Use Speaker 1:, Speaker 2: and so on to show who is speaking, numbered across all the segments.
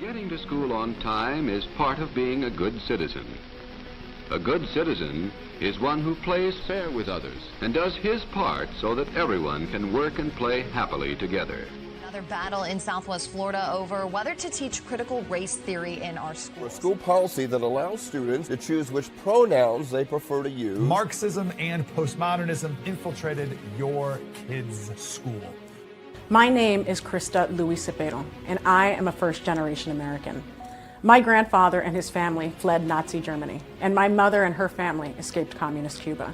Speaker 1: Getting to school on time is part of being a good citizen. A good citizen is one who plays fair with others and does his part so that everyone can work and play happily together.
Speaker 2: Another battle in Southwest Florida over whether to teach critical race theory in our schools.
Speaker 3: A school policy that allows students to choose which pronouns they prefer to use.
Speaker 4: Marxism and postmodernism infiltrated your kids' school.
Speaker 5: My name is Krista Luis Cepero, and I am a first-generation American. My grandfather and his family fled Nazi Germany, and my mother and her family escaped communist Cuba.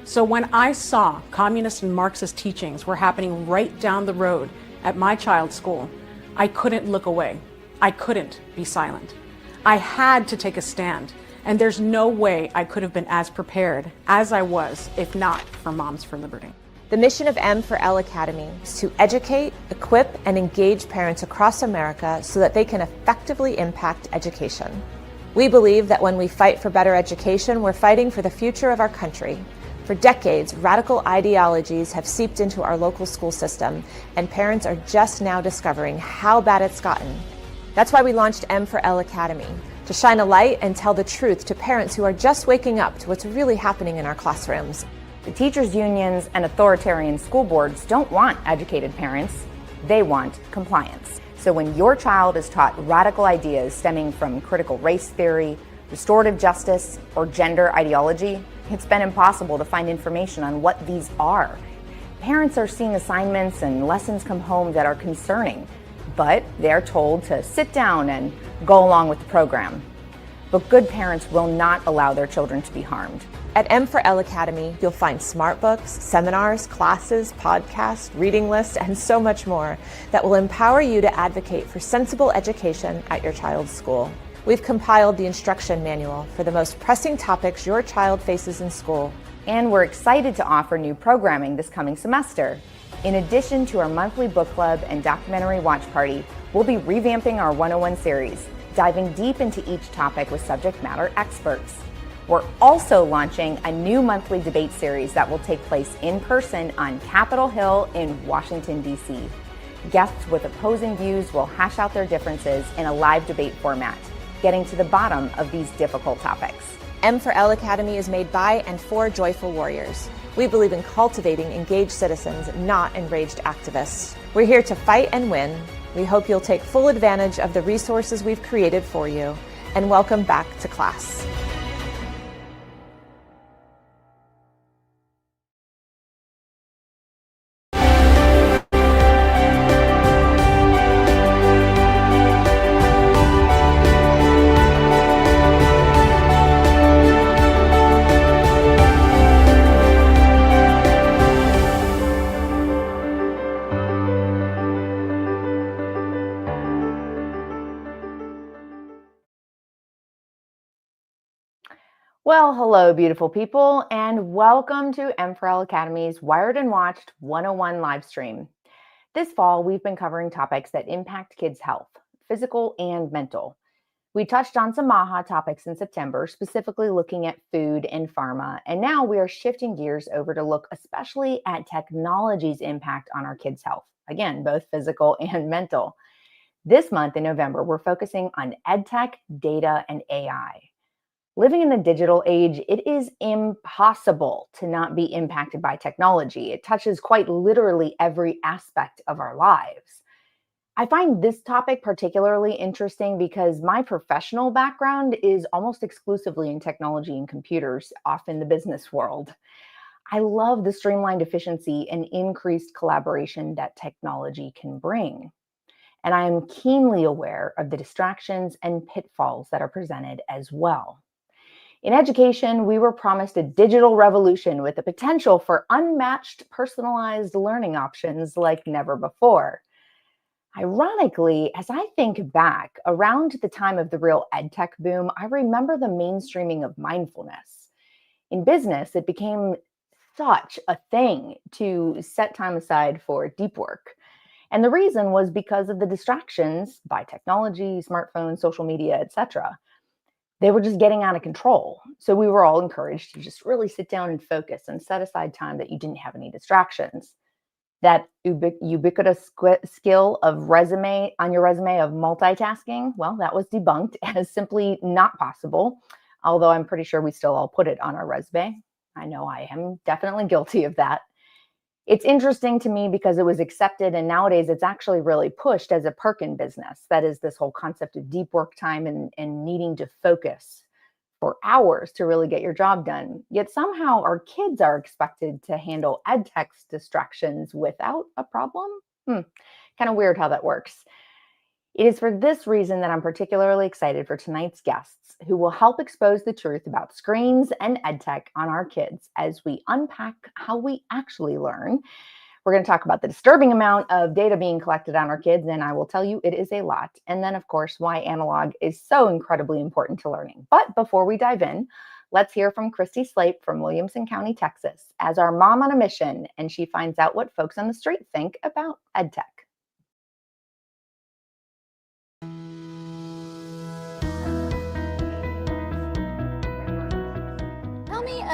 Speaker 5: So when I saw communist and Marxist teachings were happening right down the road at my child's school, I couldn't look away. I couldn't be silent. I had to take a stand, and there's no way I could have been as prepared as I was if not for Moms for Liberty.
Speaker 6: The mission of M4L Academy is to educate, equip, and engage parents across America so that they can effectively impact education. We believe that when we fight for better education, we're fighting for the future of our country. For decades, radical ideologies have seeped into our local school system, and parents are just now discovering how bad it's gotten. That's why we launched M4L Academy, to shine a light and tell the truth to parents who are just waking up to what's really happening in our classrooms.
Speaker 7: The teachers' unions and authoritarian school boards don't want educated parents, they want compliance. So when your child is taught radical ideas stemming from critical race theory, restorative justice, or gender ideology, it's been impossible to find information on what these are. Parents are seeing assignments and lessons come home that are concerning, but they're told to sit down and go along with the program. But good parents will not allow their children to be harmed.
Speaker 6: At M4L Academy, you'll find smart books, seminars, classes, podcasts, reading lists, and so much more that will empower you to advocate for sensible education at your child's school. We've compiled the instruction manual for the most pressing topics your child faces in school.
Speaker 7: And we're excited to offer new programming this coming semester. In addition to our monthly book club and documentary watch party, we'll be revamping our 101 series, diving deep into each topic with subject matter experts. We're also launching a new monthly debate series that will take place in person on Capitol Hill in Washington, D.C. Guests with opposing views will hash out their differences in a live debate format, getting to the bottom of these difficult topics.
Speaker 6: M4L Academy is made by and for joyful warriors. We believe in cultivating engaged citizens, not enraged activists. We're here to fight and win. We hope you'll take full advantage of the resources we've created for you, and welcome back to class.
Speaker 7: Well, hello, beautiful people, and welcome to M4L Academy's Wired and Watched 101 live stream. This fall, we've been covering topics that impact kids' health, physical and mental. We touched on some MAHA topics in September, specifically looking at food and pharma, and now we are shifting gears over to look especially at technology's impact on our kids' health. Again, both physical and mental. This month in November, we're focusing on EdTech, data, and AI. Living in the digital age, it is impossible to not be impacted by technology. It touches quite literally every aspect of our lives. I find this topic particularly interesting because my professional background is almost exclusively in technology and computers, often the business world. I love the streamlined efficiency and increased collaboration that technology can bring. And I am keenly aware of the distractions and pitfalls that are presented as well. In education, we were promised a digital revolution with the potential for unmatched personalized learning options like never before. Ironically, as I think back, around the time of the real EdTech boom, I remember the mainstreaming of mindfulness. In business, it became such a thing to set time aside for deep work. And the reason was because of the distractions by technology, smartphones, social media, etc. They were just getting out of control. So we were all encouraged to just really sit down and focus and set aside time that you didn't have any distractions. That ubiquitous skill of on your resume of multitasking, well, that was debunked as simply not possible. Although I'm pretty sure we still all put it on our resume. I know I am definitely guilty of that. It's interesting to me because it was accepted, and nowadays it's actually really pushed as a perk in business. That is this whole concept of deep work time and needing to focus for hours to really get your job done. Yet somehow our kids are expected to handle EdTech's distractions without a problem. Kind of weird how that works. It is for this reason that I'm particularly excited for tonight's guests, who will help expose the truth about screens and EdTech on our kids as we unpack how we actually learn. We're going to talk about the disturbing amount of data being collected on our kids, and I will tell you it is a lot. And then, of course, why analog is so incredibly important to learning. But before we dive in, let's hear from Christy Slape from Williamson County, Texas, as our mom on a mission, and she finds out what folks on the street think about EdTech.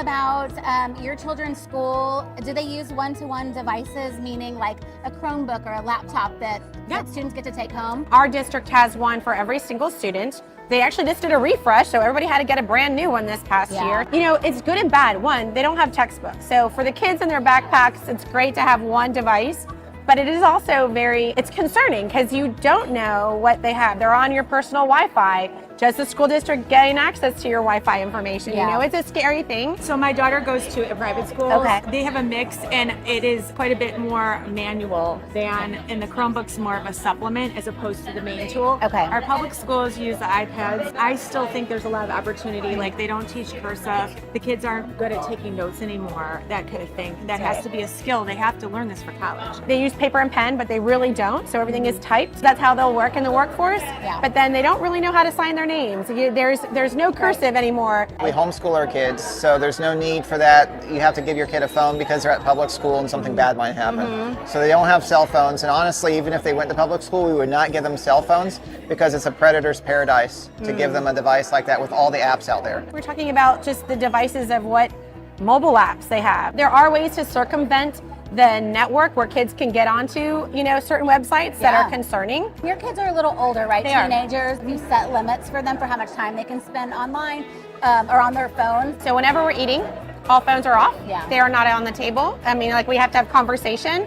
Speaker 8: About your children's school. Do they use one-to-one devices, meaning like a Chromebook or a laptop that students get to take home?
Speaker 5: Our district has one for every single student. They actually just did a refresh, so everybody had to get a brand new one this past year. You know, it's good and bad. One, they don't have textbooks. So for the kids in their backpacks, it's great to have one device. But it is also it's concerning because you don't know what they have. They're on your personal Wi-Fi. Does the school district gain access to your Wi-Fi information? You know, it's a scary thing.
Speaker 9: So my daughter goes to a private school.
Speaker 8: Okay.
Speaker 9: They have a mix, and it is quite a bit more manual than, and the Chromebook's more of a supplement as opposed to the main tool.
Speaker 8: Okay.
Speaker 9: Our public schools use the iPads. I still think there's a lot of opportunity. Like, they don't teach cursive. The kids aren't good at taking notes anymore, that kind of thing. That has to be a skill. They have to learn this for college.
Speaker 5: They use paper and pen, but they really don't. So everything is typed. That's how they'll work in the workforce. But then they don't really know how to sign their names. There's no cursive anymore.
Speaker 10: We homeschool our kids, so there's no need for that. You have to give your kid a phone because they're at public school and something bad might happen. So they don't have cell phones, and honestly, even if they went to public school, we would not give them cell phones because it's a predator's paradise to give them a device like that with all the apps out there.
Speaker 5: We're talking about just the devices of what mobile apps they have. There are ways to circumvent the network where kids can get onto, certain websites that are concerning.
Speaker 8: Your kids are a little older, right?
Speaker 5: They are.
Speaker 8: Teenagers. You set limits for them for how much time they can spend online or on their phones.
Speaker 5: So whenever we're eating, all phones are off.
Speaker 8: Yeah.
Speaker 5: They are not on the table. I mean, we have to have conversation,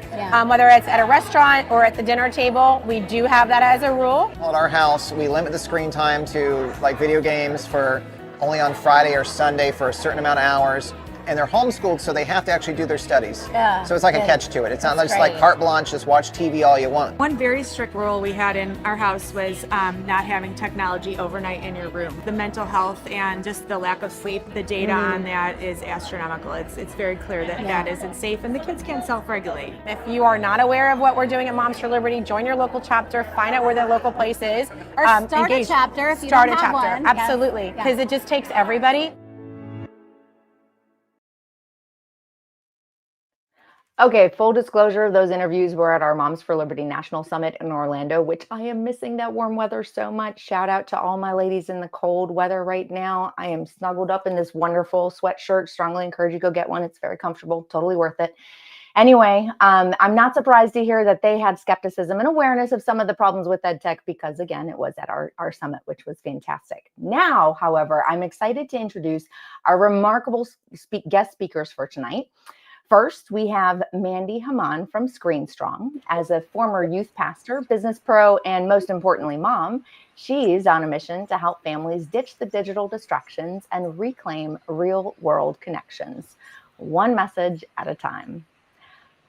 Speaker 5: whether it's at a restaurant or at the dinner table. We do have that as a rule.
Speaker 10: At our house, we limit the screen time to video games for only on Friday or Sunday for a certain amount of hours. And they're homeschooled, so they have to actually do their studies. So it's like a catch to it. It's not just like carte blanche, just watch TV all you want.
Speaker 9: One very strict rule we had in our house was not having technology overnight in your room. The mental health and just the lack of sleep, the data on that is astronomical. It's very clear that that isn't safe, and the kids can't self-regulate.
Speaker 5: If you are not aware of what we're doing at Moms for Liberty, join your local chapter, find out where the local place is.
Speaker 8: Or start a chapter if you
Speaker 5: start
Speaker 8: don't
Speaker 5: a
Speaker 8: have
Speaker 5: chapter.
Speaker 8: one.
Speaker 5: Absolutely, because it just takes everybody.
Speaker 7: Okay, full disclosure, those interviews were at our Moms for Liberty National Summit in Orlando, which I am missing that warm weather so much. Shout out to all my ladies in the cold weather right now. I am snuggled up in this wonderful sweatshirt. Strongly encourage you to go get one. It's very comfortable, totally worth it. Anyway, I'm not surprised to hear that they had skepticism and awareness of some of the problems with EdTech because, again, it was at our summit, which was fantastic. Now, however, I'm excited to introduce our remarkable guest speakers for tonight. First, we have Mandee Hamann from Screen Strong. As a former youth pastor, business pro, and most importantly, mom, she's on a mission to help families ditch the digital distractions and reclaim real-world connections, one message at a time.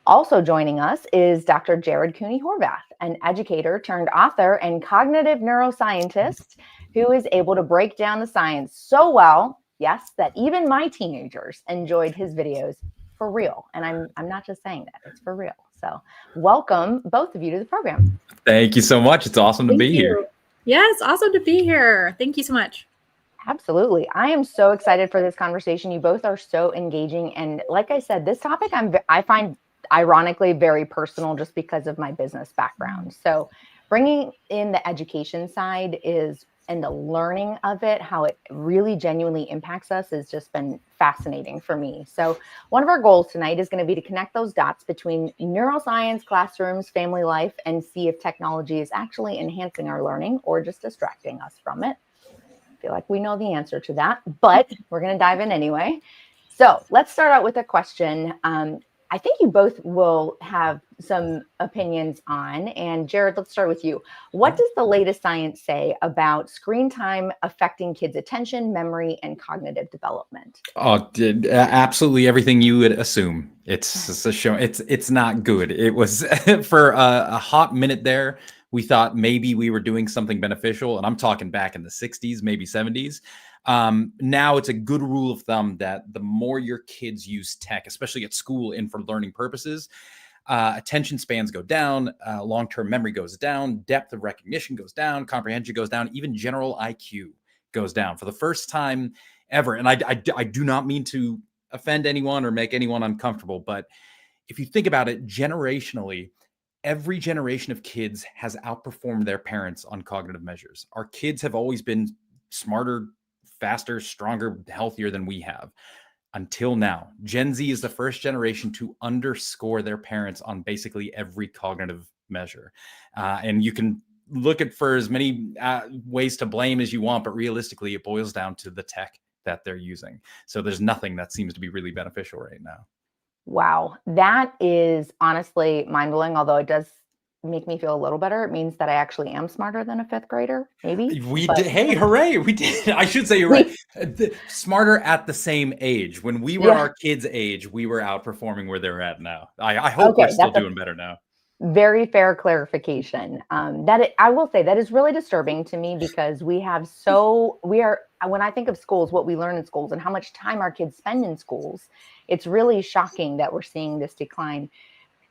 Speaker 7: Also joining us is Dr. Jared Cooney Horvath, an educator turned author and cognitive neuroscientist who is able to break down the science so well, yes, that even my teenagers enjoyed his videos for real. And I'm not just saying that, it's for real. So welcome both of you to the program.
Speaker 11: Thank you so much. It's awesome to be here.
Speaker 12: Yes, awesome to be here. Thank you so much.
Speaker 7: Absolutely. I am so excited for this conversation. You both are so engaging. And like I said, this topic I find ironically very personal just because of my business background. So bringing in the education side is and the learning of it, how it really genuinely impacts us, has just been fascinating for me. So one of our goals tonight is going to be to connect those dots between neuroscience, classrooms, family life, and see if technology is actually enhancing our learning or just distracting us from it. I feel like we know the answer to that, but we're going to dive in anyway. So let's start out with a question. I think you both will have some opinions on. And Jared, let's start with you. What does the latest science say about screen time affecting kids' attention, memory, and cognitive development?
Speaker 11: Oh, absolutely everything you would assume. It's a show. It's not good. It was for a hot minute there. We thought maybe we were doing something beneficial, and I'm talking back in the 60s, maybe 70s. Now it's a good rule of thumb that the more your kids use tech, especially at school and for learning purposes, attention spans go down, long-term memory goes down, depth of recognition goes down, comprehension goes down, even general IQ goes down for the first time ever. And I do not mean to offend anyone or make anyone uncomfortable, but if you think about it generationally, every generation of kids has outperformed their parents on cognitive measures. Our kids have always been smarter, faster, stronger, healthier than we have until now. Gen Z is the first generation to underscore their parents on basically every cognitive measure. And you can look at for as many ways to blame as you want, but realistically, it boils down to the tech that they're using. So there's nothing that seems to be really beneficial right now.
Speaker 7: Wow, that is honestly mind-blowing, although it does make me feel a little better. It means that I actually am smarter than a fifth grader, maybe.
Speaker 11: We did. Hey, hooray. We did. I should say you're right. Smarter at the same age. When we were our kids' age, we were outperforming where they're at now. I hope we're still doing better now.
Speaker 7: Very fair clarification. I will say that is really disturbing to me because when I think of schools, what we learn in schools and how much time our kids spend in schools, it's really shocking that we're seeing this decline.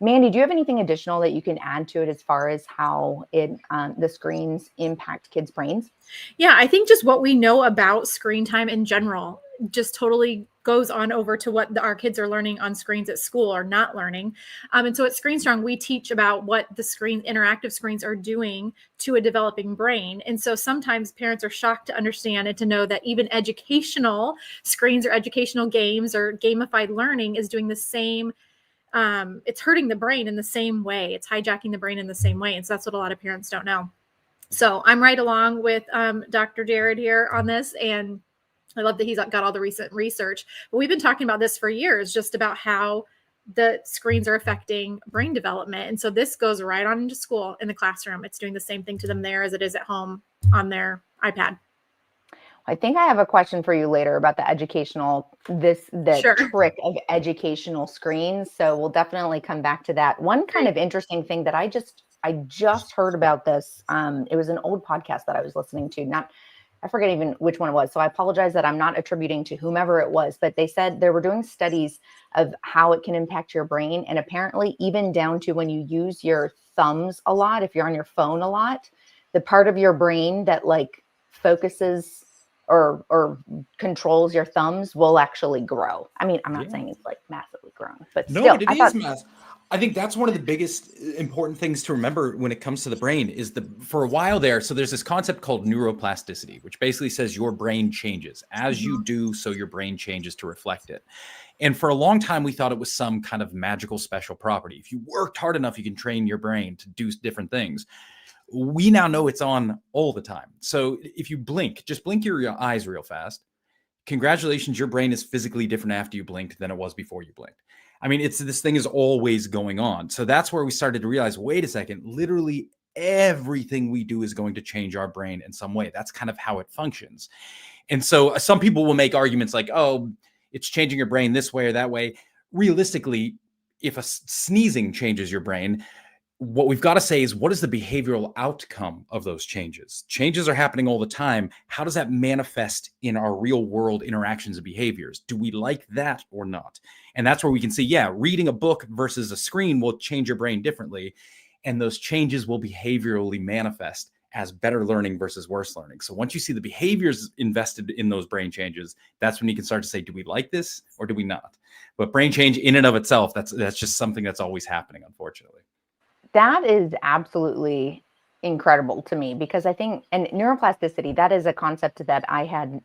Speaker 7: Mandee, do you have anything additional that you can add to it as far as how the screens impact kids' brains?
Speaker 12: Yeah, I think just what we know about screen time in general just totally goes on over to what our kids are learning on screens at school or not learning. And so at Screen Strong, we teach about what the interactive screens are doing to a developing brain. And so sometimes parents are shocked to understand and to know that even educational screens or educational games or gamified learning is doing the same. It's hurting the brain in the same way. It's hijacking the brain in the same way. And so that's what a lot of parents don't know. So I'm right along with Dr. Jared here on this. And I love that he's got all the recent research. But we've been talking about this for years, just about how the screens are affecting brain development. And so this goes right on into school in the classroom. It's doing the same thing to them there as it is at home on their iPad.
Speaker 7: I think I have a question for you later about the trick of educational screens. So we'll definitely come back to that. One kind of interesting thing that I just heard about this. It was an old podcast that I was listening to. I forget even which one it was. So I apologize that I'm not attributing to whomever it was, but they said they were doing studies of how it can impact your brain. And apparently even down to when you use your thumbs a lot, if you're on your phone a lot, the part of your brain that like focuses or controls your thumbs will actually grow. I mean, I'm not saying it's like massively grown, but still,
Speaker 11: it is massive. I think that's one of the biggest important things to remember when it comes to the brain is for a while there. So there's this concept called neuroplasticity, which basically says your brain changes as you do. So your brain changes to reflect it. And for a long time, we thought it was some kind of magical special property. If you worked hard enough, you can train your brain to do different things. We now know it's on all the time. So if you just blink your eyes real fast. Congratulations, your brain is physically different after you blinked than it was before you blinked. I mean, this thing is always going on. So that's where we started to realize, wait a second, literally everything we do is going to change our brain in some way. That's kind of how it functions. And so some people will make arguments like, oh, it's changing your brain this way or that way. Realistically, if sneezing changes your brain, what we've got to say is, what is the behavioral outcome of those changes? Changes are happening all the time. How does that manifest in our real world interactions and behaviors? Do we like that or not? And that's where we can see, reading a book versus a screen will change your brain differently. And those changes will behaviorally manifest as better learning versus worse learning. So once you see the behaviors invested in those brain changes, that's when you can start to say, do we like this or do we not? But brain change in and of itself, that's just something that's always happening, unfortunately.
Speaker 7: That is absolutely incredible to me because I think, and neuroplasticity, that is a concept that I had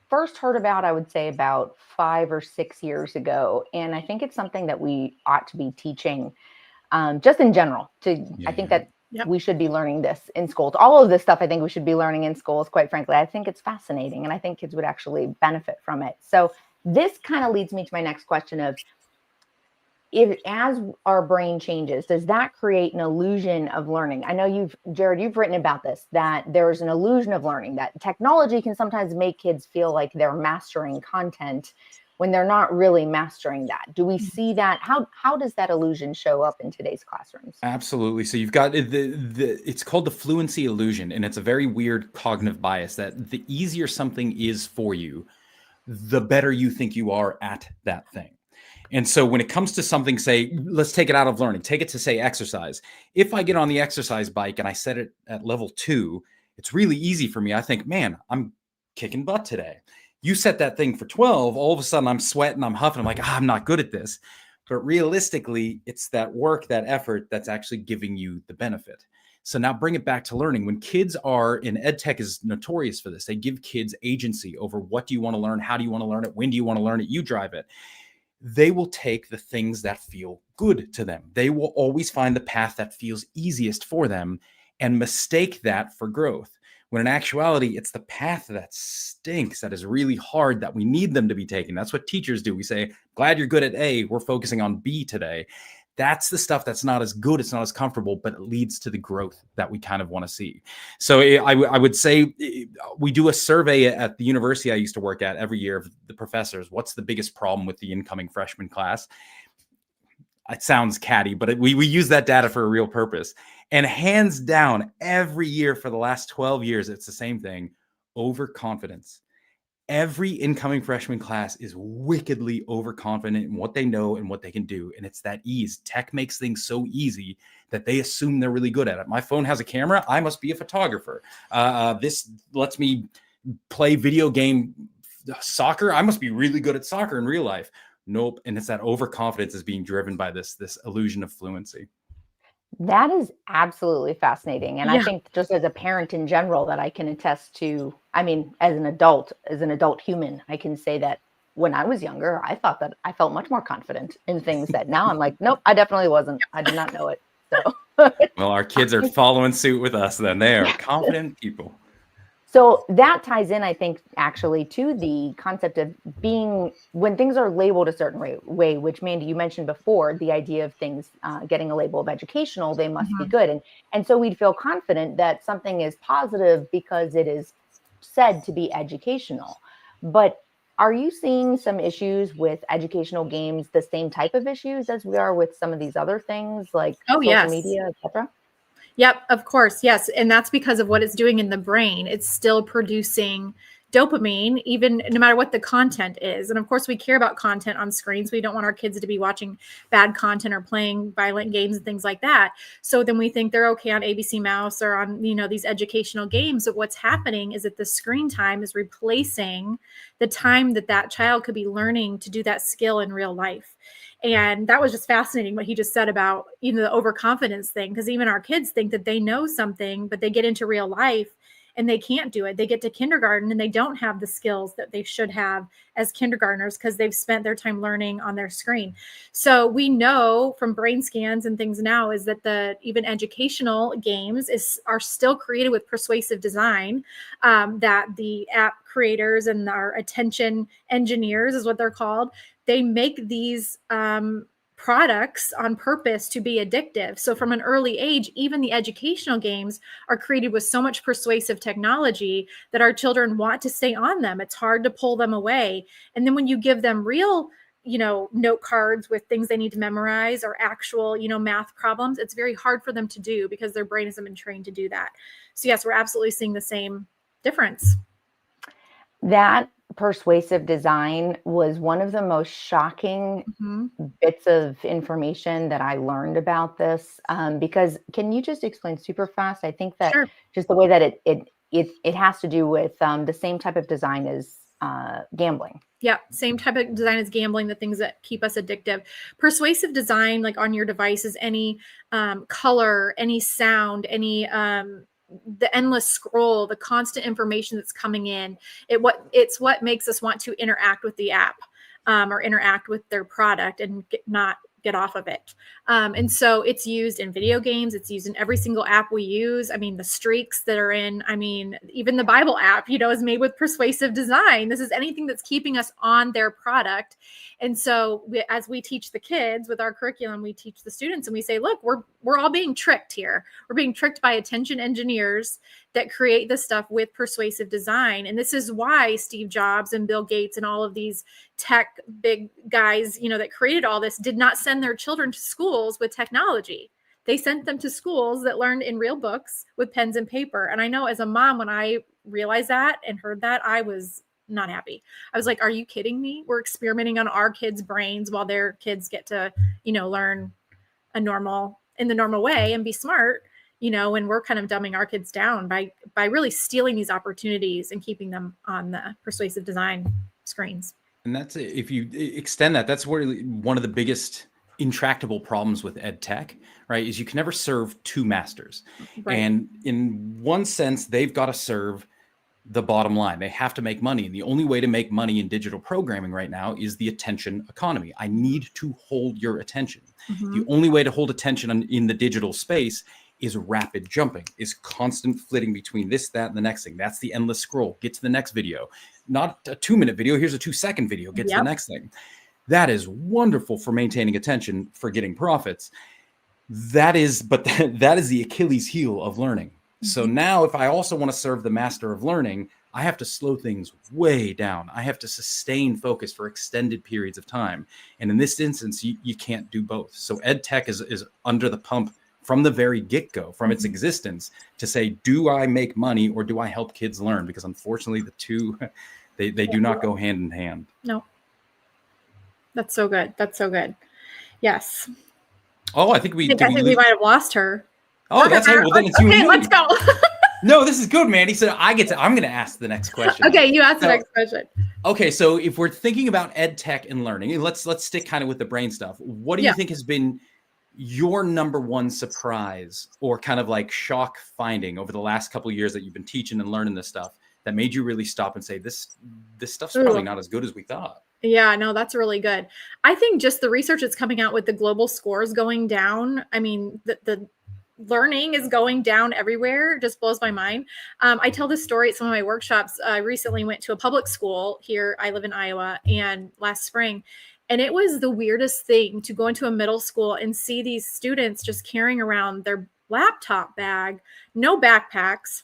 Speaker 7: first heard about, I would say about 5 or 6 years ago. And I think it's something that we ought to be teaching just in general. I think that we should be learning this in schools. All of this stuff I think we should be learning in schools, quite frankly. I think it's fascinating and I think kids would actually benefit from it. So this kind of leads me to my next question of, if as our brain changes, does that create an illusion of learning? I know Jared, you've written about this, that there's an illusion of learning, that technology can sometimes make kids feel like they're mastering content when they're not really mastering that. Do we see that? How does that illusion show up in today's classrooms?
Speaker 11: Absolutely. So you've got it's called the fluency illusion, and it's a very weird cognitive bias that the easier something is for you, the better you think you are at that thing. And so when it comes to something, say, let's take it out of learning, take it to say exercise. If I get on the exercise bike and I set it at level 2, it's really easy for me. I think, man, I'm kicking butt today. You set that thing for 12, all of a sudden I'm sweating, I'm huffing, I'm like, I'm not good at this. But realistically, it's that work, that effort that's actually giving you the benefit. So now bring it back to learning. When kids are, and EdTech is notorious for this, they give kids agency over what do you want to learn, how do you want to learn it, when do you want to learn it, you drive it. They will take the things that feel good to them. They will always find the path that feels easiest for them and mistake that for growth. When in actuality, it's the path that stinks, that is really hard, that we need them to be taking. That's what teachers do. We say, glad you're good at A, we're focusing on B today. That's the stuff that's not as good, it's not as comfortable, but it leads to the growth that we kind of want to see. So I would say we do a survey at the university I used to work at every year of the professors. What's the biggest problem with the incoming freshman class? It sounds catty, but we use that data for a real purpose. And hands down, every year for the last 12 years, it's the same thing: overconfidence. Every incoming freshman class is wickedly overconfident in what they know and what they can do. And it's that ease. Tech makes things so easy that they assume they're really good at it. My phone has a camera. I must be a photographer. This lets me play video game soccer. I must be really good at soccer in real life. Nope. And it's that overconfidence is being driven by this illusion of fluency.
Speaker 7: That is absolutely fascinating. And I think just as a parent in general that I can attest to, I mean, as an adult human, I can say that when I was younger, I thought that I felt much more confident in things that now I'm like, nope, I definitely wasn't. I did not know it. So
Speaker 11: well, our kids are following suit with us then. They are confident people.
Speaker 7: So that ties in, I think, actually to the concept of being, when things are labeled a certain way, which Mandee, you mentioned before, the idea of things getting a label of educational, they must be good. And so we'd feel confident that something is positive because it is said to be educational. But are you seeing some issues with educational games, the same type of issues as we are with some of these other things like social media, et cetera?
Speaker 12: Yep, of course. Yes. And that's because of what it's doing in the brain. It's still producing dopamine, even no matter what the content is. And of course, we care about content on screens. We don't want our kids to be watching bad content or playing violent games and things like that. So then we think they're okay on ABC Mouse or on, these educational games. But what's happening is that the screen time is replacing the time that that child could be learning to do that skill in real life. And that was just fascinating what he just said about even the overconfidence thing, because even our kids think that they know something, but they get into real life and they can't do it. They get to kindergarten and they don't have the skills that they should have as kindergartners because they've spent their time learning on their screen. So we know from brain scans and things now is that the even educational games are still created with persuasive design, that the app creators and our attention engineers is what they're called. They make these products on purpose to be addictive. So from an early age, even the educational games are created with so much persuasive technology that our children want to stay on them. It's hard to pull them away. And then when you give them real, note cards with things they need to memorize or actual, math problems, it's very hard for them to do because their brain hasn't been trained to do that. So yes, we're absolutely seeing the same difference.
Speaker 7: That persuasive design was one of the most shocking bits of information that I learned about this, because can you just explain super fast? I think that just the way that it has to do with the same type of design as gambling.
Speaker 12: Yeah, same type of design as gambling, the things that keep us addictive. Persuasive design, like on your device, is any color, any sound, any the endless scroll, the constant information that's coming in. It's what makes us want to interact with the app or interact with their product and not get off of it. And so it's used in video games. It's used in every single app we use. I mean, the streaks that are in, I mean, even the Bible app, is made with persuasive design. This is anything that's keeping us on their product. And so as we teach the kids with our curriculum, we teach the students and we say, look, we're all being tricked here. We're being tricked by attention engineers that create this stuff with persuasive design. And this is why Steve Jobs and Bill Gates and all of these tech big guys, that created all this did not send their children to schools with technology. They sent them to schools that learned in real books with pens and paper. And I know as a mom, when I realized that and heard that, I was not happy. I was like, are you kidding me? We're experimenting on our kids' brains while their kids get to, learn in the normal way and be smart, and we're kind of dumbing our kids down by really stealing these opportunities and keeping them on the persuasive design screens.
Speaker 11: And that's, if you extend that, that's where one of the biggest intractable problems with EdTech, right, is you can never serve two masters. Right. And in one sense, they've got to serve the bottom line. They have to make money. And the only way to make money in digital programming right now is the attention economy. I need to hold your attention. Mm-hmm. The only way to hold attention in the digital space is rapid jumping, is constant flitting between this, that, and the next thing. That's the endless scroll. Get to the next video. Not a 2-minute video. Here's a 2-second video. Get to the next thing. That is wonderful for maintaining attention, for getting profits. That is the Achilles heel of learning. Mm-hmm. So now if I also want to serve the master of learning, I have to slow things way down. I have to sustain focus for extended periods of time. And in this instance, you can't do both. So EdTech is under the pump from the very get-go, from its existence, to say, do I make money or do I help kids learn? Because unfortunately, the two, they do not go hand in hand.
Speaker 12: No. That's so good. That's so good. Yes.
Speaker 11: Oh, I think we
Speaker 12: might have lost her.
Speaker 11: Oh, that's right. Well, then it's you.
Speaker 12: Okay, let's go.
Speaker 11: No, this is good, Mandee. So I'm going to ask the next question.
Speaker 12: Okay, you ask the next question.
Speaker 11: Okay, so if we're thinking about EdTech and learning, and let's stick kind of with the brain stuff. What do you think has been your number one surprise or kind of like shock finding over the last couple of years that you've been teaching and learning this stuff that made you really stop and say, this stuff's probably not as good as we thought?
Speaker 12: Yeah, no, that's really good. I think just the research that's coming out with the global scores going down. I mean, the learning is going down everywhere. It just blows my mind. I tell this story at some of my workshops. I recently went to a public school here. I live in Iowa, and last spring, and it was the weirdest thing to go into a middle school and see these students just carrying around their laptop bag, no backpacks.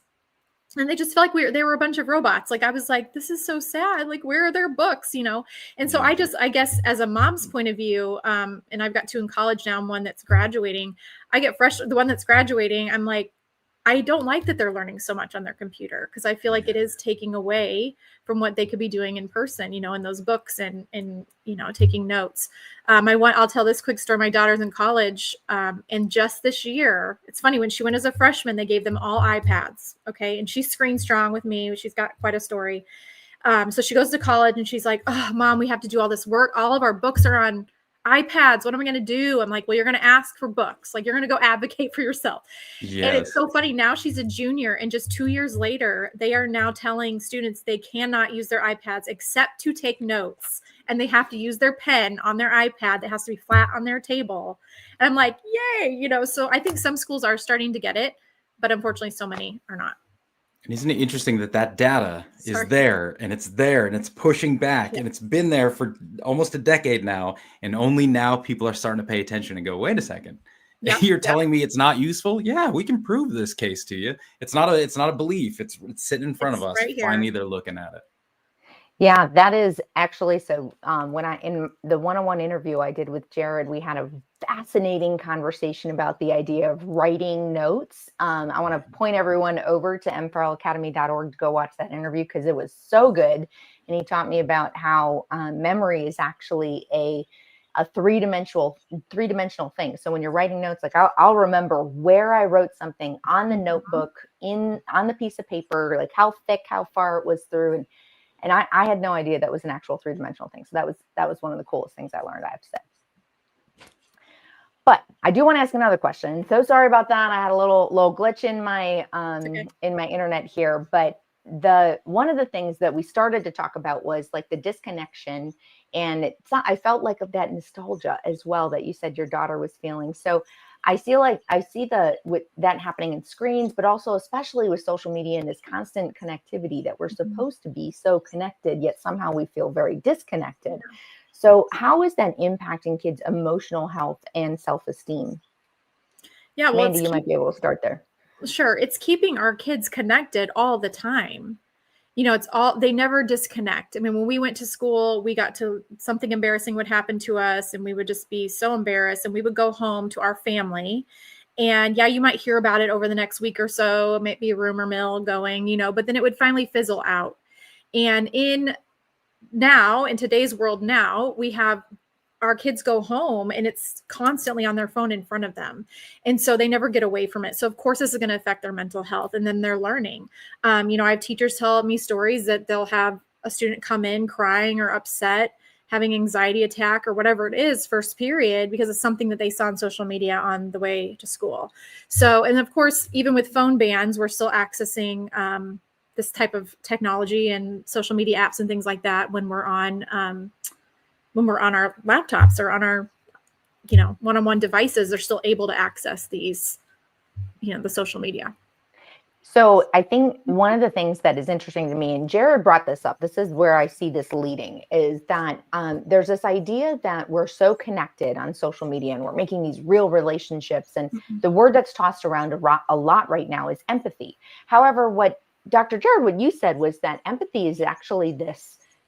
Speaker 12: And they just felt like they were a bunch of robots. Like, I was like, this is so sad. Like, where are their books, And so I guess as a mom's point of view, and I've got two in college now, and one that's graduating, I get the one that's graduating, I'm like, I don't like that they're learning so much on their computer, because I feel like it is taking away from what they could be doing in person, in those books and taking notes. I'll tell this quick story. My daughter's in college, and just this year, it's funny, when she went as a freshman, they gave them all iPads. Okay. And she's screen strong with me. She's got quite a story. So she goes to college and she's like, oh, Mom, we have to do all this work. All of our books are on iPads. What am I going to do? I'm like, well, you're going to ask for books. Like, you're going to go advocate for yourself. Yes. And it's so funny. Now she's a junior, and just 2 years later, they are now telling students they cannot use their iPads except to take notes. And they have to use their pen on their iPad that has to be flat on their table. And I'm like, yay, so I think some schools are starting to get it, but unfortunately so many are not.
Speaker 11: And isn't it interesting that data is there and it's pushing back and it's been there for almost a decade now. And only now people are starting to pay attention and go, wait a second, you're telling me it's not useful? Yeah, we can prove this case to you. It's not a belief. It's sitting in front of us. Right, finally, they're looking at it.
Speaker 7: Yeah, that is actually so. In the one-on-one interview I did with Jared, we had a fascinating conversation about the idea of writing notes. I want to point everyone over to m4lacademy.org to go watch that interview, because it was so good. And he taught me about how memory is actually a three-dimensional thing. So when you're writing notes, like I'll remember where I wrote something on the notebook, on the piece of paper, like how thick, how far it was through, And I had no idea that was an actual three-dimensional thing. So that was one of the coolest things I learned, I have to say. But I do want to ask another question. So sorry about that. I had a little glitch in my internet here. But one of the things that we started to talk about was like the disconnection, and I felt like of that nostalgia as well that you said your daughter was feeling. So I see with that happening in screens, but also especially with social media and this constant connectivity that we're supposed to be so connected, yet somehow we feel very disconnected. So how is that impacting kids' emotional health and self-esteem?
Speaker 12: Yeah, well,
Speaker 7: Mandee, you might be able to start there.
Speaker 12: Sure. It's keeping our kids connected all the time. They never disconnect. I mean, when we went to school, something embarrassing would happen to us and we would just be so embarrassed, and we would go home to our family. And yeah, you might hear about it over the next week or so, maybe a rumor mill going, but then it would finally fizzle out. And in today's world now, we have our kids go home and it's constantly on their phone in front of them. And so they never get away from it. So of course this is going to affect their mental health, and then their learning. I have teachers tell me stories that they'll have a student come in crying or upset, having anxiety attack or whatever it is first period, because it's something that they saw on social media on the way to school. So, and of course, even with phone bans, we're still accessing this type of technology and social media apps and things like that when we're on our laptops or on our, one-on-one devices. They're still able to access these, the social media.
Speaker 7: So I think one of the things that is interesting to me, and Jared brought this up, this is where I see this leading, is that there's this idea that we're so connected on social media and we're making these real relationships. And the word that's tossed around a lot right now is empathy. However, what you said was that empathy is actually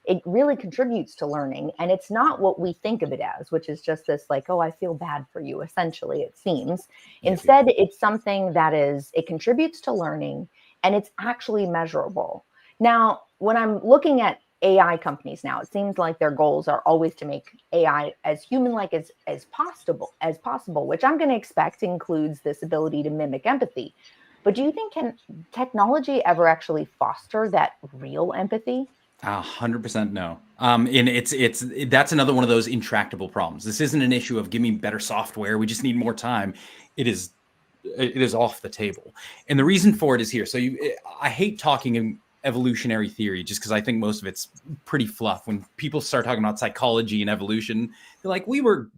Speaker 7: it really contributes to learning. And it's not what we think of it as, which is just this like, oh, I feel bad for you, essentially, it seems. Instead, it's something that it contributes to learning, and it's actually measurable. Now, when I'm looking at AI companies now, it seems like their goals are always to make AI as human-like as possible, which I'm going to expect includes this ability to mimic empathy. But do you think can technology ever actually foster that real empathy?
Speaker 11: 100% no. And that's another one of those intractable problems. This isn't an issue of give me better software, we just need more time. It is off the table. And the reason for it is here. So I hate talking in evolutionary theory just because I think most of it's pretty fluff. When people start talking about psychology and evolution, they're like, we were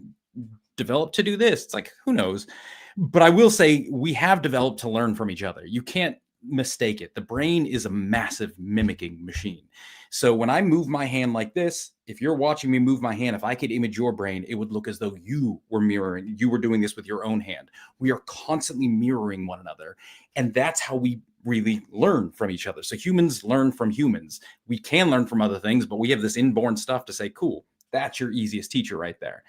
Speaker 11: developed to do this. It's like, who knows? But I will say we have developed to learn from each other. You can't mistake it. The brain is a massive mimicking machine. So when I move my hand like this, if you're watching me move my hand, if I could image your brain, it would look as though you were doing this with your own hand. We are constantly mirroring one another. And that's how we really learn from each other. So humans learn from humans. We can learn from other things, but we have this inborn stuff to say, cool, that's your easiest teacher right there.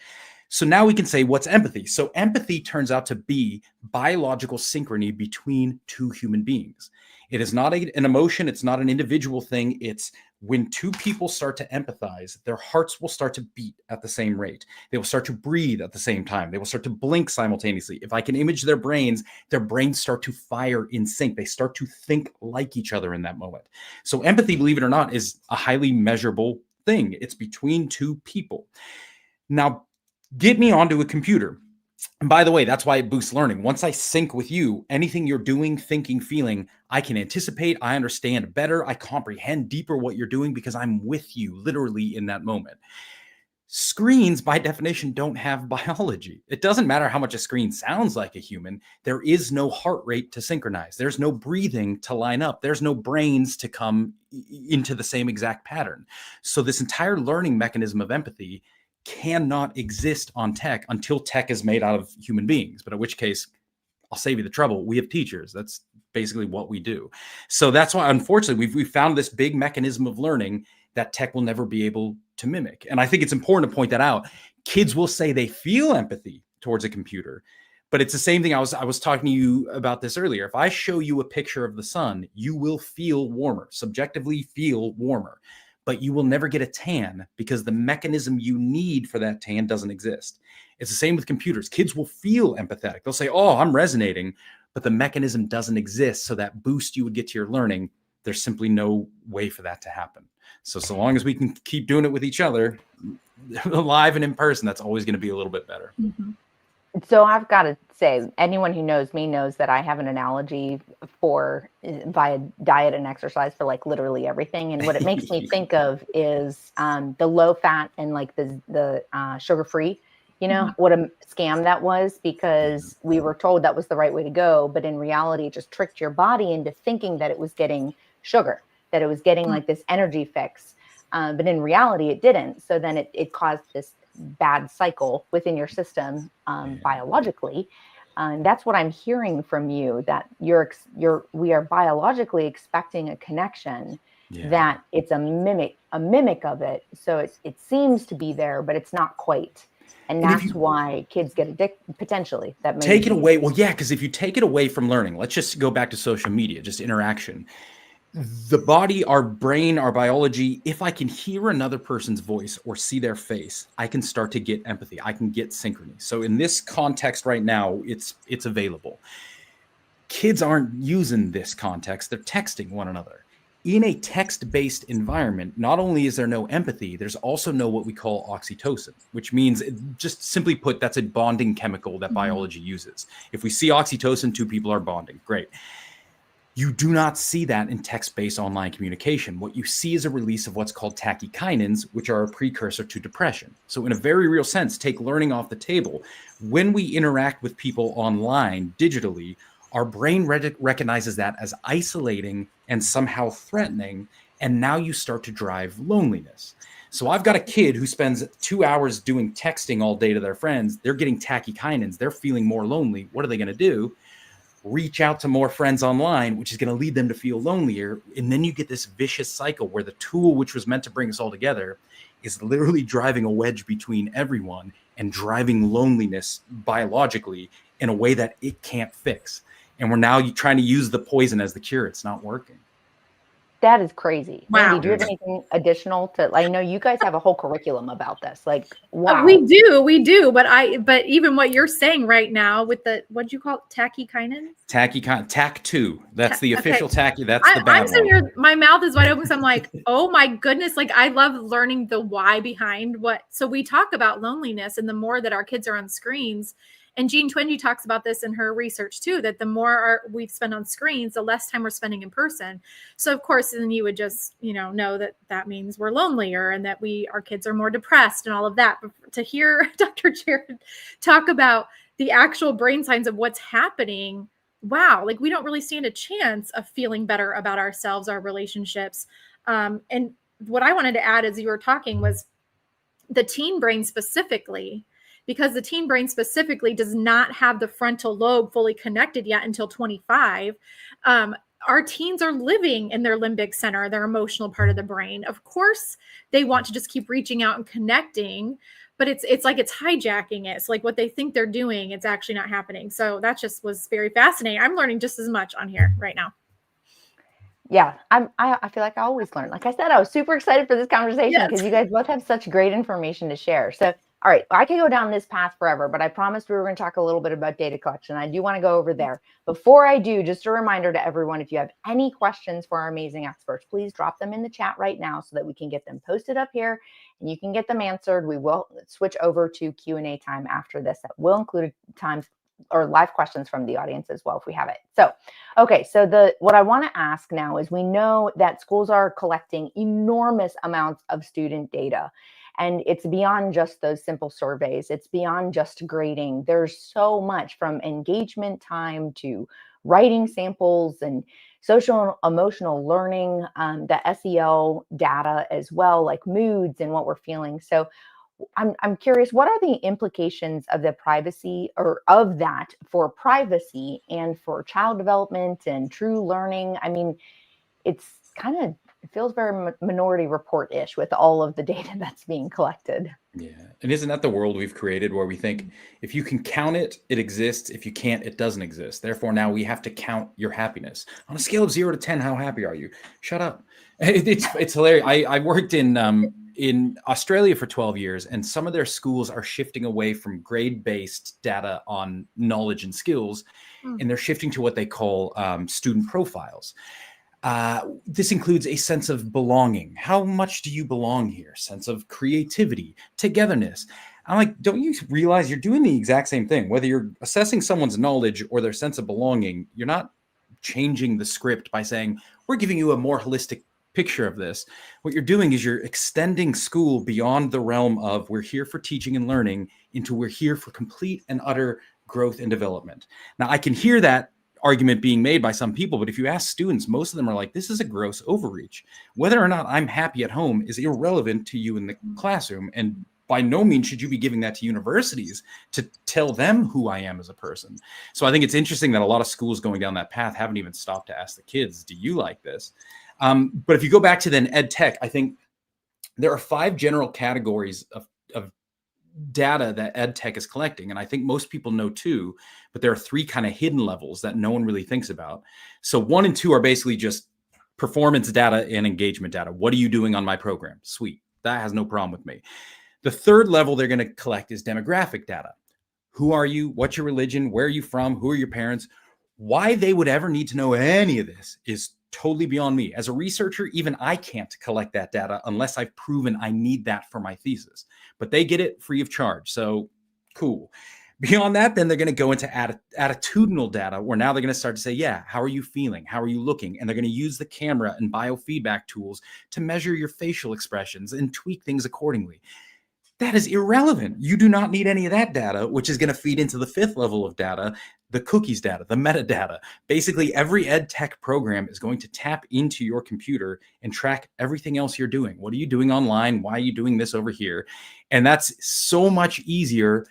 Speaker 11: So now we can say, what's empathy? So empathy turns out to be biological synchrony between two human beings. It is not an emotion. It's not an individual thing. It's when two people start to empathize, their hearts will start to beat at the same rate. They will start to breathe at the same time. They will start to blink simultaneously. If I can image their brains start to fire in sync. They start to think like each other in that moment. So empathy, believe it or not, is a highly measurable thing. It's between two people. Now, get me onto a computer. And by the way, that's why it boosts learning. Once I sync with you, anything you're doing, thinking, feeling, I can anticipate, I understand better, I comprehend deeper what you're doing because I'm with you literally in that moment. Screens, by definition, don't have biology. It doesn't matter how much a screen sounds like a human. There is no heart rate to synchronize. There's no breathing to line up. There's no brains to come into the same exact pattern. So this entire learning mechanism of empathy cannot exist on tech until tech is made out of human beings. But in which case, I'll save you the trouble. We have teachers. That's basically what we do. So that's why, unfortunately, we've found this big mechanism of learning that tech will never be able to mimic. And I think it's important to point that out. Kids will say they feel empathy towards a computer, but it's the same thing. I was talking to you about this earlier. If I show you a picture of the sun, you will feel warmer, subjectively feel warmer. But you will never get a tan because the mechanism you need for that tan doesn't exist. It's the same with computers. Kids will feel empathetic. They'll say, oh, I'm resonating, but the mechanism doesn't exist. So that boost you would get to your learning there's simply no way for that to happen. So long as we can keep doing it with each other, live and in person, that's always going to be a little bit better.
Speaker 7: Mm-hmm. So I've got to say, anyone who knows me knows that I have an analogy for via diet and exercise for like literally everything. And what it makes me think of is the low fat and like the sugar free, you know, what a scam that was, because we were told that was the right way to go. But in reality, it just tricked your body into thinking that it was getting sugar, that it was getting like this energy fix. But in reality, it didn't. So then it caused this bad cycle within your system biologically. And that's what I'm hearing from you, that we are biologically expecting a connection, that it's a mimic of it. So it seems to be there, but it's not quite. And that's why kids get addicted, potentially. That may
Speaker 11: take it away. Well, yeah, because if you take it away from learning, let's just go back to social media, just interaction. The body, our brain, our biology, if I can hear another person's voice or see their face, I can start to get empathy. I can get synchrony. So in this context right now, it's available. Kids aren't using this context. They're texting one another. In a text-based environment, not only is there no empathy, there's also no what we call oxytocin, which means, just simply put, that's a bonding chemical that biology uses. If we see oxytocin, two people are bonding. Great. You do not see that in text-based online communication. What you see is a release of what's called tachykinins, which are a precursor to depression. So in a very real sense, take learning off the table. When we interact with people online, digitally, our brain recognizes that as isolating and somehow threatening, and now you start to drive loneliness. So I've got a kid who spends 2 hours doing texting all day to their friends. They're getting tachykinins. They're feeling more lonely. What are they going to do? Reach out to more friends online, which is going to lead them to feel lonelier. And then you get this vicious cycle where the tool which was meant to bring us all together is literally driving a wedge between everyone and driving loneliness biologically in a way that it can't fix. And we're now trying to use the poison as the cure. It's not working.
Speaker 7: That is crazy.
Speaker 12: Wow.
Speaker 7: Mandee, do you have anything additional to? I know you guys have a whole curriculum about this. Like, wow.
Speaker 12: We do. But even what you're saying right now with the, what'd you call it? Tachykinins?
Speaker 11: TAC2. That's the official tachy. That's the bad
Speaker 12: I'm sitting
Speaker 11: one.
Speaker 12: here, my mouth is wide open. So I'm like, oh my goodness. Like, I love learning the why behind what. So we talk about loneliness, and the more that our kids are on screens, and Jean Twenge talks about this in her research too, that the more we spend on screens, the less time we're spending in person. So of course, then you would just, know that means we're lonelier and that our kids are more depressed and all of that. But to hear Dr. Jared talk about the actual brain science of what's happening, wow, like we don't really stand a chance of feeling better about ourselves, our relationships. And what I wanted to add as you were talking was the teen brain specifically, because the teen brain specifically does not have the frontal lobe fully connected yet until 25. Our teens are living in their limbic center, their emotional part of the brain. Of course, they want to just keep reaching out and connecting, but it's like it's hijacking it. It's like what they think they're doing, it's actually not happening. So that just was very fascinating. I'm learning just as much on here right now.
Speaker 7: Yeah, I feel like I always learn. Like I said, I was super excited for this conversation because you guys both have such great information to share. So, all right, I could go down this path forever, but I promised we were going to talk a little bit about data collection. I do want to go over there. Before I do, just a reminder to everyone, if you have any questions for our amazing experts, please drop them in the chat right now so that we can get them posted up here and you can get them answered. We will switch over to Q&A time after this. That will include times or live questions from the audience as well if we have it. So, okay, so what I want to ask now is, we know that schools are collecting enormous amounts of student data, and it's beyond just those simple surveys. It's beyond just grading. There's so much, from engagement time to writing samples and social emotional learning, the SEL data as well, like moods and what we're feeling. So I'm curious, what are the implications of the privacy, or of that, for privacy and for child development and true learning? I mean, it feels very Minority Report-ish with all of the data that's being collected.
Speaker 11: Yeah. And isn't that the world we've created, where we think if you can count it, it exists. If you can't, it doesn't exist. Therefore, now we have to count your happiness. On a scale of 0 to 10, how happy are you? Shut up. It's hilarious. I worked in Australia for 12 years, and some of their schools are shifting away from grade-based data on knowledge and skills, and they're shifting to what they call student profiles. This includes a sense of belonging. How much do you belong here? Sense of creativity, togetherness. I'm like, don't you realize you're doing the exact same thing? Whether you're assessing someone's knowledge or their sense of belonging, you're not changing the script by saying, we're giving you a more holistic picture of this. What you're doing is you're extending school beyond the realm of we're here for teaching and learning into we're here for complete and utter growth and development. Now, I can hear that argument being made by some people, but if you ask students, most of them are like, this is a gross overreach. Whether or not I'm happy at home is irrelevant to you in the classroom, and by no means should you be giving that to universities to tell them who I am as a person. So I think it's interesting that a lot of schools going down that path haven't even stopped to ask the kids, do you like this? But if you go back to then EdTech, I think there are 5 general categories of data that EdTech is collecting. And I think most people know 2, but there are 3 kind of hidden levels that no one really thinks about. So 1 and 2 are basically just performance data and engagement data. What are you doing on my program? Sweet. That has no problem with me. The 3rd level they're going to collect is demographic data. Who are you? What's your religion? Where are you from? Who are your parents? Why they would ever need to know any of this is totally beyond me. As a researcher, even I can't collect that data unless I've proven I need that for my thesis. But they get it free of charge. So cool. Beyond that, then they're going to go into attitudinal data, where now they're going to start to say, yeah, how are you feeling? How are you looking? And they're going to use the camera and biofeedback tools to measure your facial expressions and tweak things accordingly. That is irrelevant. You do not need any of that data, which is going to feed into the 5th level of data, the cookies data, the metadata. Basically, every EdTech program is going to tap into your computer and track everything else you're doing. What are you doing online? Why are you doing this over here? And that's so much easier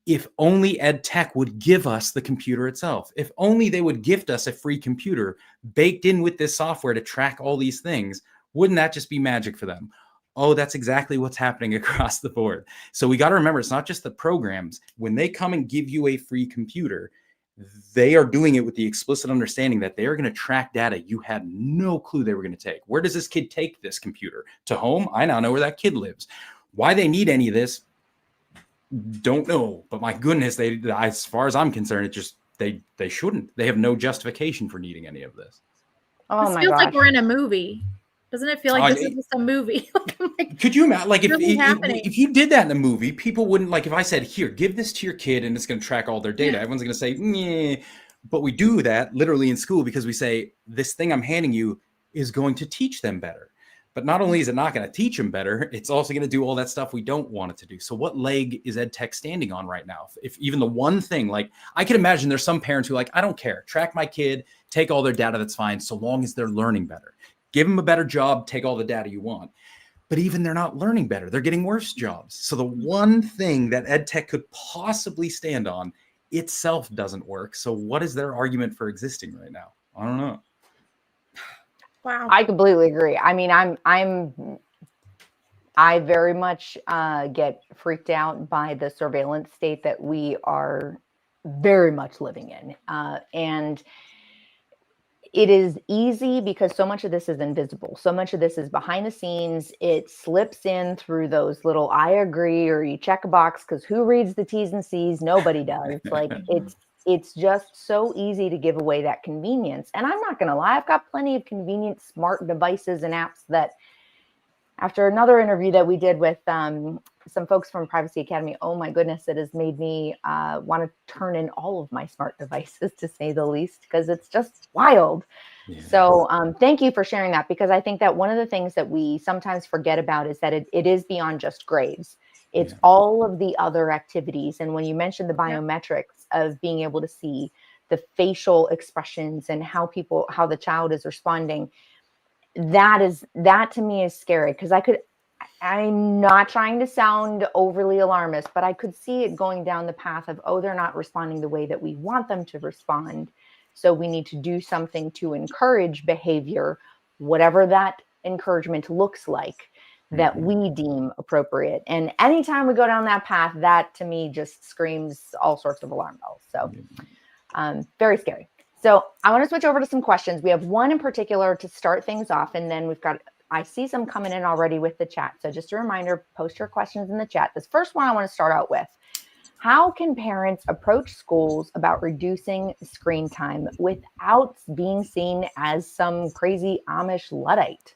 Speaker 11: if only EdTech would give us the computer itself. If only they would gift us a free computer baked in with this software to track all these things. Wouldn't that just be magic for them? Oh, that's exactly what's happening across the board. So we got to remember, it's not just the programs. When they come and give you a free computer, they are doing it with the explicit understanding that they are going to track data you had no clue they were going to take. Where does this kid take this computer? To home? I now know where that kid lives. Why they need any of this, don't know. But my goodness, they, as far as I'm concerned, it just, they shouldn't. They have no justification for needing any of this.
Speaker 12: Oh, this feels like we're in a movie. Doesn't it feel like this is just a movie?
Speaker 11: Could you imagine, like, if you did that in a movie, people wouldn't, like, if I said, here, give this to your kid and it's going to track all their data, everyone's going to say, nah. But we do that literally in school because we say, this thing I'm handing you is going to teach them better. But not only is it not going to teach them better, it's also going to do all that stuff we don't want it to do. So what leg is EdTech standing on right now? If even the one thing, like, I can imagine there's some parents who are like, I don't care, track my kid, take all their data, that's fine, so long as they're learning better. Give them a better job, take all the data you want. But even they're not learning better. They're getting worse jobs. So the one thing that EdTech could possibly stand on itself doesn't work. So what is their argument for existing right now? I don't know.
Speaker 7: Wow. I completely agree. I mean, I very much get freaked out by the surveillance state that we are very much living in. And it is easy because so much of this is invisible. So much of this is behind the scenes. It slips in through those little I agree or you check a box, because who reads the T's and C's? Nobody does. Like it's just so easy to give away that convenience. And I'm not going to lie, I've got plenty of convenient smart devices and apps that, after another interview that we did with some folks from Privacy Academy, oh my goodness, it has made me want to turn in all of my smart devices, to say the least, because it's just wild. Yeah. So thank you for sharing that, because I think that one of the things that we sometimes forget about is that it is beyond just grades. It's all of the other activities. And when you mentioned the biometrics of being able to see the facial expressions and how the child is responding, that to me is scary, because I'm not trying to sound overly alarmist, but I could see it going down the path of, oh, they're not responding the way that we want them to respond. So we need to do something to encourage behavior, whatever that encouragement looks like, that we deem appropriate. And anytime we go down that path, that to me just screams all sorts of alarm bells. So very scary. So I want to switch over to some questions. We have one in particular to start things off, and then I see some coming in already with the chat. So just a reminder, post your questions in the chat. This first one I want to start out with. How can parents approach schools about reducing screen time without being seen as some crazy Amish Luddite?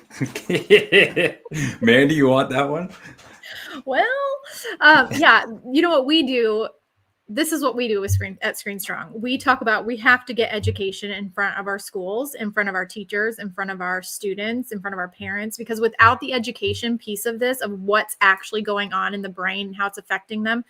Speaker 11: Mandee, you want that one?
Speaker 12: Well, yeah, you know what we do? This is what we do with Screen Strong. We talk about we have to get education in front of our schools, in front of our teachers, in front of our students, in front of our parents, because without the education piece of this, of what's actually going on in the brain and how it's affecting them,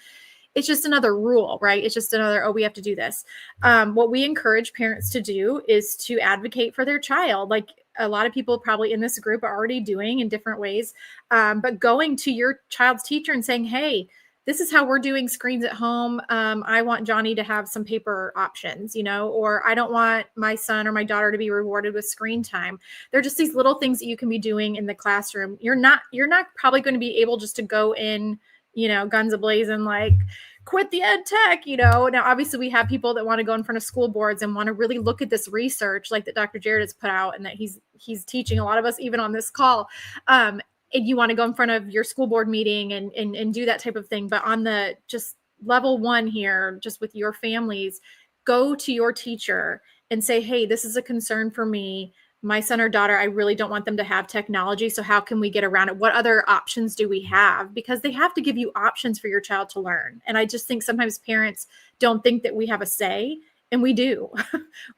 Speaker 12: it's just another rule, right? It's just another, oh, we have to do this. What we encourage parents to do is to advocate for their child. Like a lot of people probably in this group are already doing in different ways, but going to your child's teacher and saying, hey, this is how we're doing screens at home. I want Johnny to have some paper options, you know, or I don't want my son or my daughter to be rewarded with screen time. They're just these little things that you can be doing in the classroom. You're not probably going to be able just to go in, you know, guns a-blazing, like quit the ed tech, you know. Now, obviously we have people that want to go in front of school boards and want to really look at this research like that Dr. Jared has put out and that he's teaching a lot of us even on this call. And you want to go in front of your school board meeting and do that type of thing. But on the just level one here, just with your families, go to your teacher and say, hey, this is a concern for me. My son or daughter, I really don't want them to have technology. So how can we get around it? What other options do we have? Because they have to give you options for your child to learn. And I just think sometimes parents don't think that we have a say, and we do.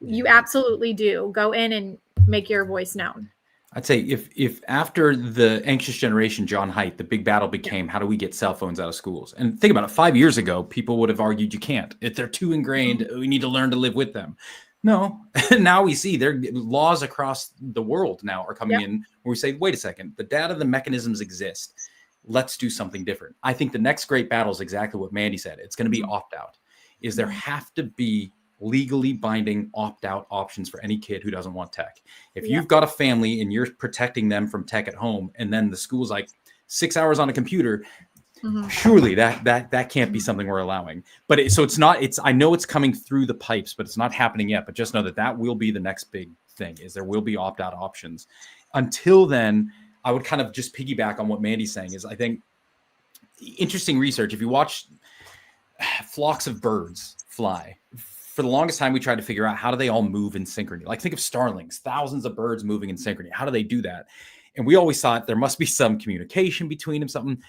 Speaker 12: You absolutely do. Go in and make your voice known.
Speaker 11: I'd say if after the anxious generation, John Haidt, the big battle became how do we get cell phones out of schools? And think about it, 5 years ago, people would have argued you can't. If they're too ingrained, we need to learn to live with them. No, now we see there laws across the world now are coming in where we say, wait a second, the data, the mechanisms exist. Let's do something different. I think the next great battle is exactly what Mandee said. It's going to be opt-out. Is there have to be legally binding opt-out options for any kid who doesn't want tech. If you've got a family and you're protecting them from tech at home, and then the school's like 6 hours on a computer, surely that can't be something we're allowing. But I know it's coming through the pipes, but it's not happening yet. But just know that will be the next big thing, is there will be opt-out options. Until then, I would kind of just piggyback on what Mandee's saying is, I think interesting research. If you watch flocks of birds fly, for the longest time, we tried to figure out how do they all move in synchrony. Like think of starlings, thousands of birds moving in synchrony. How do they do that? And we always thought there must be some communication between them, something.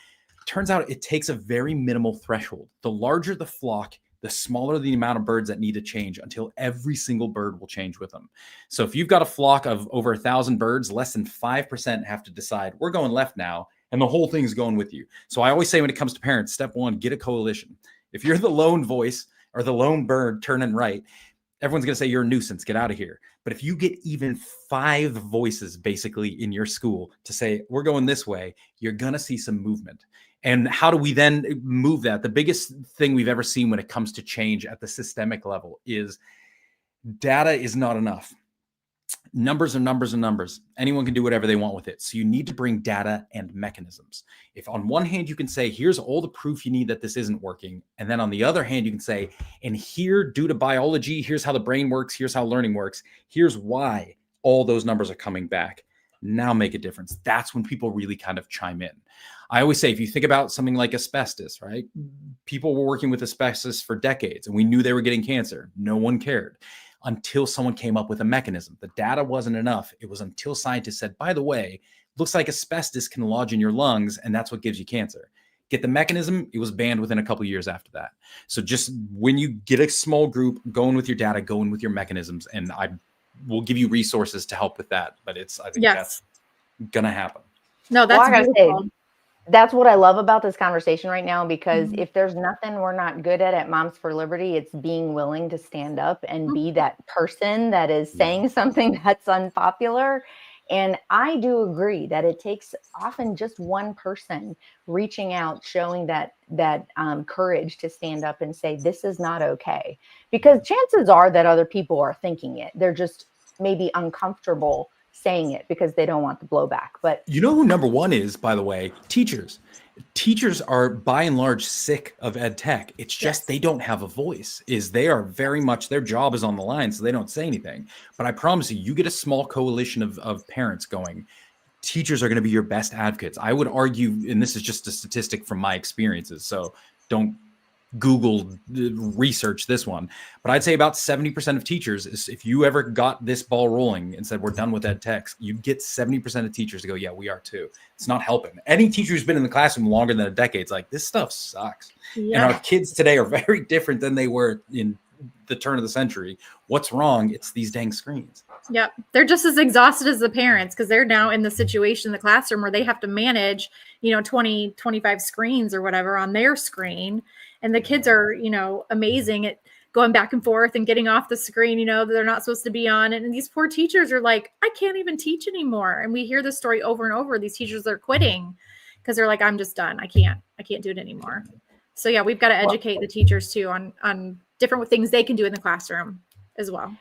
Speaker 11: Turns out it takes a very minimal threshold. The larger the flock, the smaller the amount of birds that need to change until every single bird will change with them. So if you've got a flock of over 1,000 birds, less than 5% have to decide, we're going left now, and the whole thing's going with you. So I always say when it comes to parents, step one, get a coalition. If you're the lone voice, or the lone bird turning right, everyone's going to say you're a nuisance, get out of here. But if you get even 5 voices basically in your school to say, we're going this way, you're going to see some movement. And how do we then move that? The biggest thing we've ever seen when it comes to change at the systemic level is data is not enough. Numbers are numbers and numbers. Anyone can do whatever they want with it. So you need to bring data and mechanisms. If on one hand you can say, here's all the proof you need that this isn't working. And then on the other hand, you can say, and here, due to biology, here's how the brain works. Here's how learning works. Here's why all those numbers are coming back. Now make a difference. That's when people really kind of chime in. I always say, if you think about something like asbestos, right? People were working with asbestos for decades and we knew they were getting cancer. No one cared. Until someone came up with a mechanism. The data wasn't enough. It was until scientists said, by the way, looks like asbestos can lodge in your lungs, and that's what gives you cancer. Get the mechanism, it was banned within a couple of years after that. So just when you get a small group, going with your data, going with your mechanisms, and I will give you resources to help with that. But I think that's gonna happen.
Speaker 7: No, that's beautiful. That's what I love about this conversation right now, because if there's nothing we're not good at Moms for Liberty, it's being willing to stand up and be that person that is saying something that's unpopular. And I do agree that it takes often just one person reaching out, showing that courage to stand up and say, this is not okay. Because chances are that other people are thinking it. They're just maybe uncomfortable saying it because they don't want the blowback. But
Speaker 11: you know who number one is, by the way? Teachers. Teachers are by and large sick of ed tech. It's just they don't have a voice. They are very much, their job is on the line, so they don't say anything. But I promise you get a small coalition of parents going, teachers are going to be your best advocates. I would argue, and this is just a statistic from my experiences, so don't Google research this one, but I'd say about 70% of teachers is, if you ever got this ball rolling and said, we're done with EdTech, you'd get 70% of teachers to go, yeah, we are too. It's not helping. Any teacher who's been in the classroom longer than a decade is like, this stuff sucks.
Speaker 12: Yeah.
Speaker 11: And our kids today are very different than they were in the turn of the century. What's wrong? It's these dang screens.
Speaker 12: Yep. They're just as exhausted as the parents because they're now in the situation in the classroom where they have to manage, 20, 25 screens or whatever on their screen. And the kids are, amazing at going back and forth and getting off the screen, that they're not supposed to be on. And these poor teachers are like, I can't even teach anymore. And we hear this story over and over. These teachers are quitting because they're like, I'm just done. I can't do it anymore. So yeah, we've got to educate the teachers too on different things they can do in the classroom as well.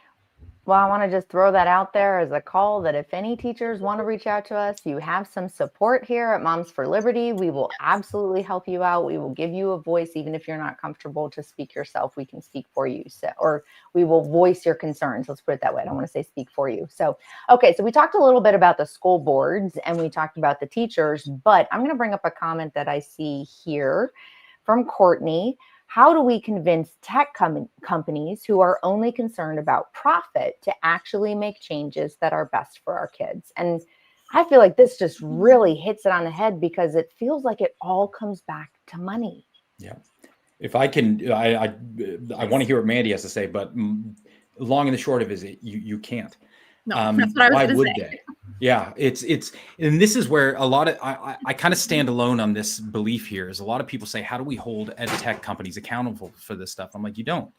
Speaker 7: Well, I want to just throw that out there as a call that if any teachers want to reach out to us, you have some support here at Moms for Liberty. We will absolutely help you out. We will give you a voice, even if you're not comfortable to speak yourself. We can speak for you. So, or we will voice your concerns. Let's put it that way. I don't want to say speak for you. So, okay. So we talked a little bit about the school boards and we talked about the teachers, but I'm going to bring up a comment that I see here from Courtney. How do we convince tech companies who are only concerned about profit to actually make changes that are best for our kids? And I feel like this just really hits it on the head because it feels like it all comes back to money.
Speaker 11: Yeah. If I can, I want to hear what Mandee has to say, but long and the short of it is you can't.
Speaker 12: No, that's what I was
Speaker 11: why
Speaker 12: gonna
Speaker 11: would
Speaker 12: say.
Speaker 11: they? Yeah, it's, and this is where a lot of, I kind of stand alone on this belief here is a lot of people say, how do we hold EdTech companies accountable for this stuff? I'm like, you don't.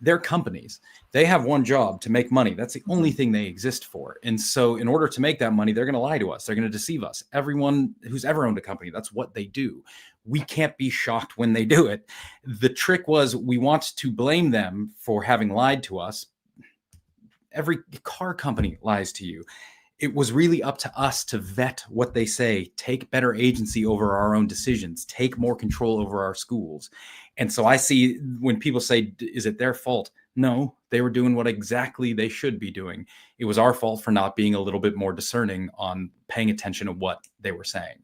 Speaker 11: They're companies. They have one job, to make money. That's the only thing they exist for. And so in order to make that money, they're going to lie to us. They're going to deceive us. Everyone who's ever owned a company, that's what they do. We can't be shocked when they do it. The trick was we want to blame them for having lied to us. Every car company lies to you. It was really up to us to vet what they say, take better agency over our own decisions, take more control over our schools. And so I see when people say, is it their fault? No, they were doing what exactly they should be doing. It was our fault for not being a little bit more discerning on paying attention to what they were saying.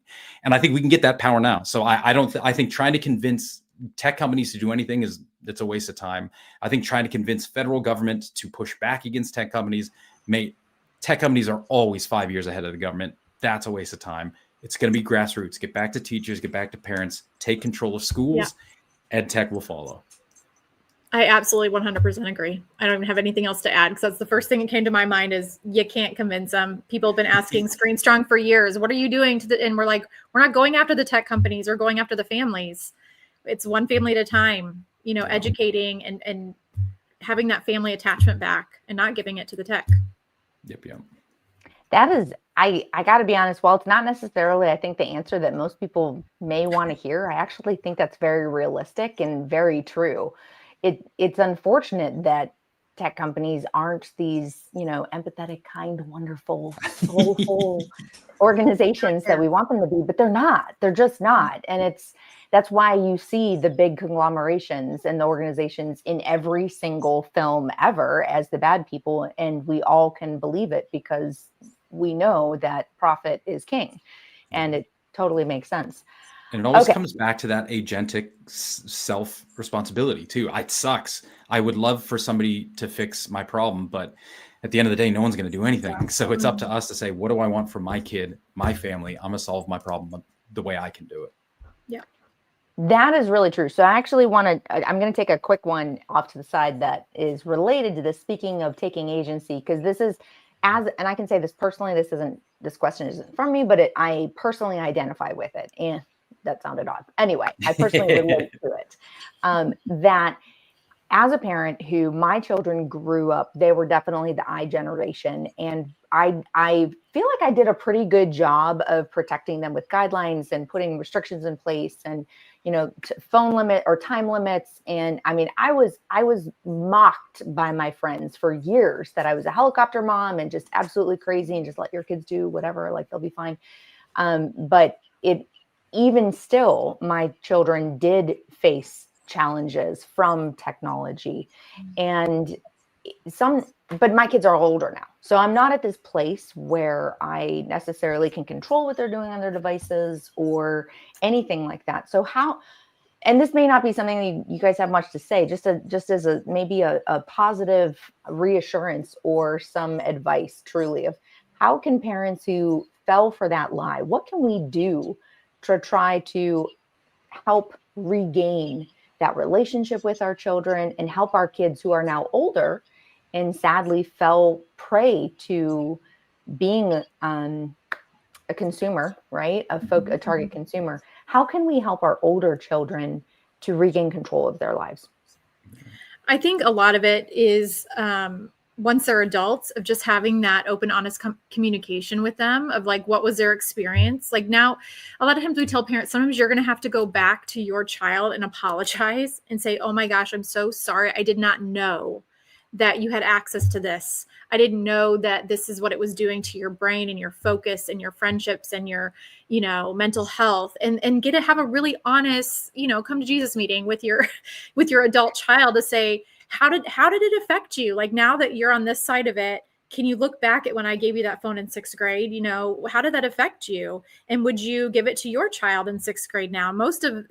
Speaker 11: And I think we can get that power now. So I think trying to convince tech companies to do anything it's a waste of time. I think trying to convince federal government to push back against tech companies, tech companies are always 5 years ahead of the government. That's a waste of time. It's going to be grassroots. Get back to teachers, get back to parents, take control of schools. Yeah. EdTech will follow.
Speaker 12: I absolutely 100% agree. I don't even have anything else to add because that's the first thing that came to my mind is you can't convince them. People have been asking Screen Strong for years. What are you doing and we're like, we're not going after the tech companies. We're going after the families. It's one family at a time, educating and having that family attachment back and not giving it to the tech.
Speaker 11: Yep.
Speaker 7: That is, I got to be honest, while it's not necessarily, I think, the answer that most people may want to hear, I actually think that's very realistic and very true. It's unfortunate that tech companies aren't these, empathetic, kind, wonderful, soulful organizations that we want them to be, but they're not. They're just not. And that's why you see the big conglomerations and the organizations in every single film ever as the bad people. And we all can believe it because we know that profit is king. And it totally makes sense.
Speaker 11: And it always comes back to that agentic self-responsibility too. It sucks. I would love for somebody to fix my problem, but at the end of the day, no one's going to do anything. So it's up to us to say, what do I want for my kid, my family? I'm going to solve my problem the way I can do it.
Speaker 12: Yeah.
Speaker 7: That is really true. So I actually I'm going to take a quick one off to the side that is related to this, speaking of taking agency, because this is and I can say this personally, this question isn't from me, but I personally identify with it. And that sounded odd. Anyway, I personally relate to it. That as a parent who my children grew up, they were definitely the I generation. And I feel like I did a pretty good job of protecting them with guidelines and putting restrictions in place and, phone limit or time limits. And I mean, I was mocked by my friends for years that I was a helicopter mom and just absolutely crazy and just let your kids do whatever, like they'll be fine. But even still, my children did face challenges from technology but my kids are older now. So I'm not at this place where I necessarily can control what they're doing on their devices or anything like that. So and this may not be something you guys have much to say, just as a maybe a positive reassurance or some advice truly of how can parents who fell for that lie, what can we do to try to help regain that relationship with our children and help our kids who are now older and sadly fell prey to being a consumer, right? A target consumer. How can we help our older children to regain control of their lives?
Speaker 12: I think a lot of it is once they're adults, of just having that open, honest communication with them of like, what was their experience? Like now, a lot of times we tell parents, sometimes you're going to have to go back to your child and apologize and say, oh my gosh, I'm so sorry. I did not know that you had access to this. I didn't know that this is what it was doing to your brain and your focus and your friendships and your, mental health, and get to have a really honest, come to Jesus meeting with your adult child to say, how did it affect you? Like now that you're on this side of it, can you look back at when I gave you that phone in 6th grade? How did that affect you? And would you give it to your child in 6th grade now? Most of,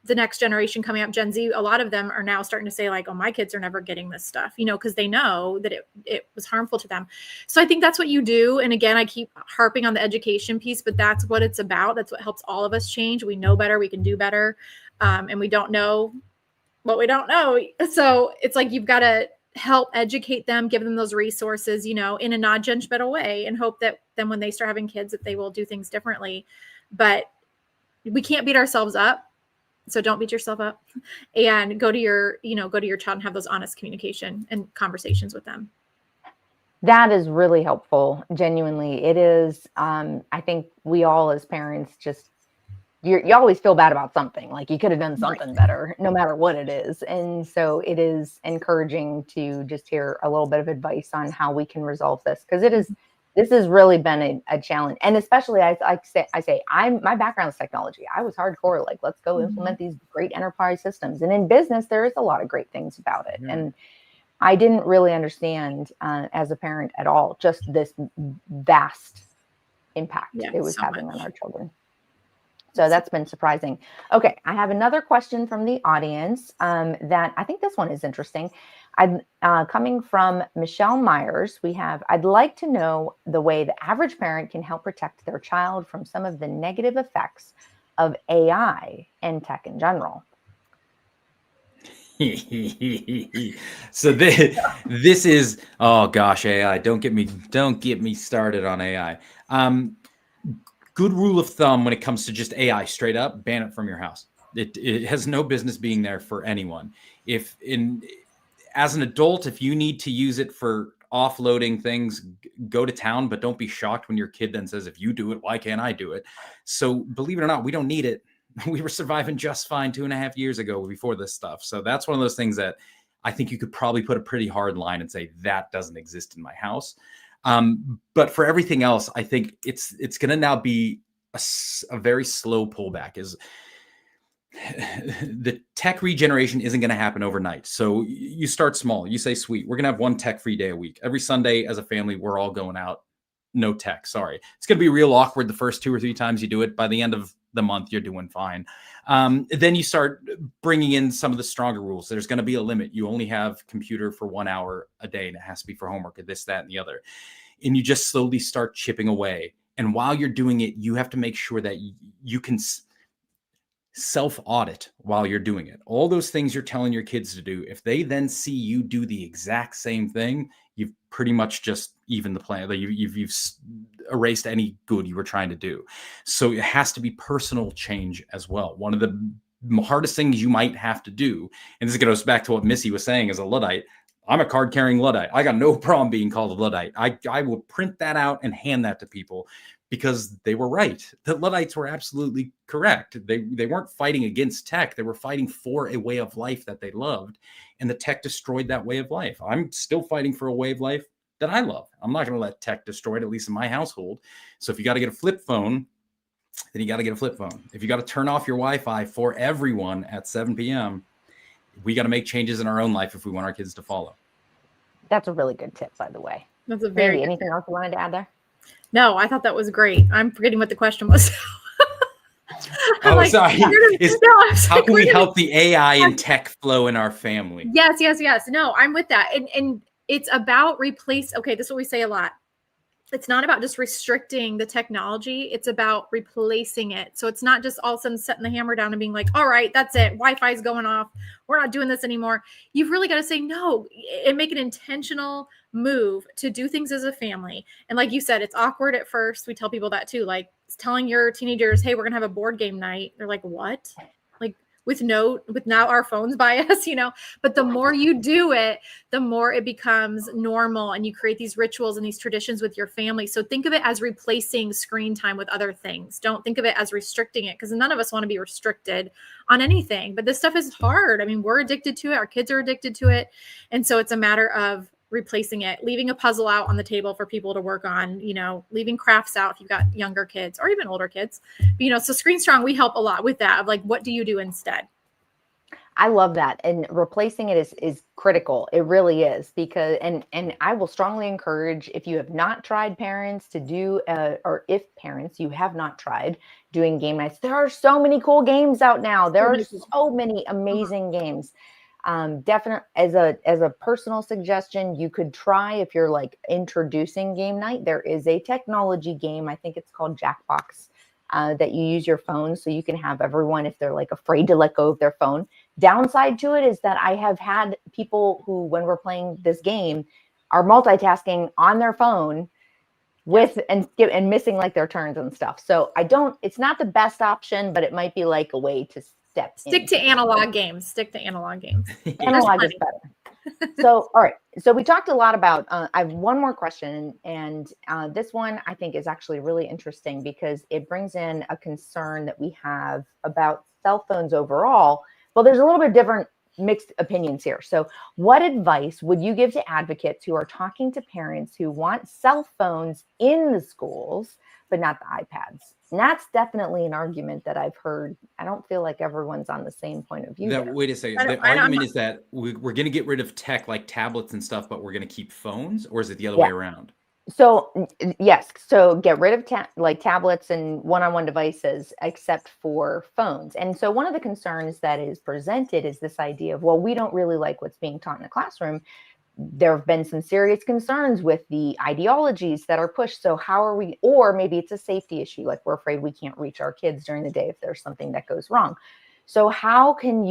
Speaker 12: the next generation coming up, Gen Z, a lot of them are now starting to say like, oh, my kids are never getting this stuff, because they know that it was harmful to them. So I think that's what you do. And again, I keep harping on the education piece, but that's what it's about. That's what helps all of us change. We know better, we can do better. And we don't know what we don't know. So it's like, you've got to help educate them, give them those resources, in a non-judgmental way, and hope that then when they start having kids, that they will do things differently. But we can't beat ourselves up. So don't beat yourself up, and go to your child and have those honest communication and conversations with them.
Speaker 7: That is really helpful. Genuinely. It is. I think we all as parents you always feel bad about something, like you could have done something better no matter what it is. And so it is encouraging to just hear a little bit of advice on how we can resolve this. Cause this has really been a challenge. And especially my background is technology. I was hardcore, like, let's go implement these great enterprise systems. And in business, there is a lot of great things about it. And I didn't really understand as a parent at all, just this vast impact it was having on our children. So that's been surprising. Okay, I have another question from the audience that I think this one is interesting. Coming from Michelle Myers, I'd like to know the way the average parent can help protect their child from some of the negative effects of AI and tech in general.
Speaker 11: So this is, oh gosh, AI. Don't get me started on AI. Good rule of thumb when it comes to just AI, straight up, ban it from your house. It has no business being there for anyone. As an adult, if you need to use it for offloading things, go to town, but don't be shocked when your kid then says, if you do it, why can't I do it? So believe it or not, we don't need it. We were surviving just fine 2.5 years ago before this stuff. So that's one of those things that I think you could probably put a pretty hard line and say that doesn't exist in my house. But for everything else, I think it's going to now be a very slow pullback. The tech regeneration isn't going to happen overnight. So you start small. You say, sweet, we're going to have one tech-free day a week. Every Sunday as a family, we're all going out. No tech, sorry. It's going to be real awkward the first 2 or 3 times you do it. By the end of the month, you're doing fine. Then you start bringing in some of the stronger rules. There's going to be a limit. You only have computer for 1 hour a day, and it has to be for homework or this, that, and the other. And you just slowly start chipping away. And while you're doing it, you have to make sure that you can self-audit while you're doing it. All those things you're telling your kids to do, if they then see you do the exact same thing, you've pretty much just evened the plan. You've erased any good you were trying to do. So it has to be personal change as well. One of the hardest things you might have to do, and this goes back to what Missy was saying as a Luddite, I'm a card-carrying Luddite. I got no problem being called a Luddite. I will print that out and hand that to people because they were right. The Luddites were absolutely correct. They weren't fighting against tech. They were fighting for a way of life that they loved, and the tech destroyed that way of life. I'm still fighting for a way of life that I love. I'm not going to let tech destroy it, at least in my household. So if you got to get a flip phone, then you got to get a flip phone. If you got to turn off your Wi-Fi for everyone at 7 p.m., we got to make changes in our own life if we want our kids to follow.
Speaker 7: That's a really good tip, by the way.
Speaker 12: That's a very
Speaker 7: Mandee, anything else you wanted to add there?
Speaker 12: No, I thought that was great. I'm forgetting what the question was.
Speaker 11: Oh,
Speaker 12: Like,
Speaker 11: sorry.
Speaker 12: no, I'm
Speaker 11: How
Speaker 12: like,
Speaker 11: can we
Speaker 12: we're gonna-
Speaker 11: help the AI and tech flow in our family?
Speaker 12: Yes. No, I'm with that. And it's about okay, this is what we say a lot. It's not about just restricting the technology. It's about replacing it. So it's not just all of a sudden setting the hammer down and being like, all right, that's it. Wi-Fi is going off. We're not doing this anymore. You've really got to say no and make an intentional move to do things as a family. And like you said, it's awkward at first. We tell people that too. Like telling your teenagers, hey, we're going to have a board game night. They're like, what? Like, with now our phones by us, but the more you do it, the more it becomes normal, and you create these rituals and these traditions with your family. So think of it as replacing screen time with other things. Don't think of it as restricting it, because none of us want to be restricted on anything, but this stuff is hard. I mean, we're addicted to it. Our kids are addicted to it. And so it's a matter of replacing it, leaving a puzzle out on the table for people to work on, leaving crafts out if you've got younger kids or even older kids. But, so Screen Strong, we help a lot with that, of like, what do you do instead?
Speaker 7: I love that. And replacing it is critical. It really is, because, and I will strongly encourage, if you have not tried, parents, to do, or if parents, you have not tried doing game nights, there are so many cool games out now. There are so many amazing games. Definitely, as a personal suggestion, you could try, if you're like introducing game night, there is a technology game, I think it's called Jackbox, that you use your phone, so you can have everyone, if they're like afraid to let go of their phone. Downside to it is that I have had people who, when we're playing this game, are multitasking on their phone and missing like their turns and stuff. So it's not the best option, but it might be like a way to stick
Speaker 12: to analog games.
Speaker 7: Analog is better. So, all right. So we talked a lot about, I have one more question, and this one I think is actually really interesting, because it brings in a concern that we have about cell phones overall. Well, there's a little bit different mixed opinions here. So what advice would you give to advocates who are talking to parents who want cell phones in the schools, but not the iPads? And that's definitely an argument that I've heard. I don't feel like everyone's on the same point of view.
Speaker 11: Wait a second. The argument is that we're going to get rid of tech like tablets and stuff, but we're going to keep phones, or is it the other way around?
Speaker 7: So yes, so get rid of tablets and one-on-one devices, except for phones. And so one of the concerns that is presented is this idea of, well, we don't really like what's being taught in the classroom. There have been some serious concerns with the ideologies that are pushed. So how are we, or maybe it's a safety issue, like we're afraid we can't reach our kids during the day if there's something that goes wrong. So how can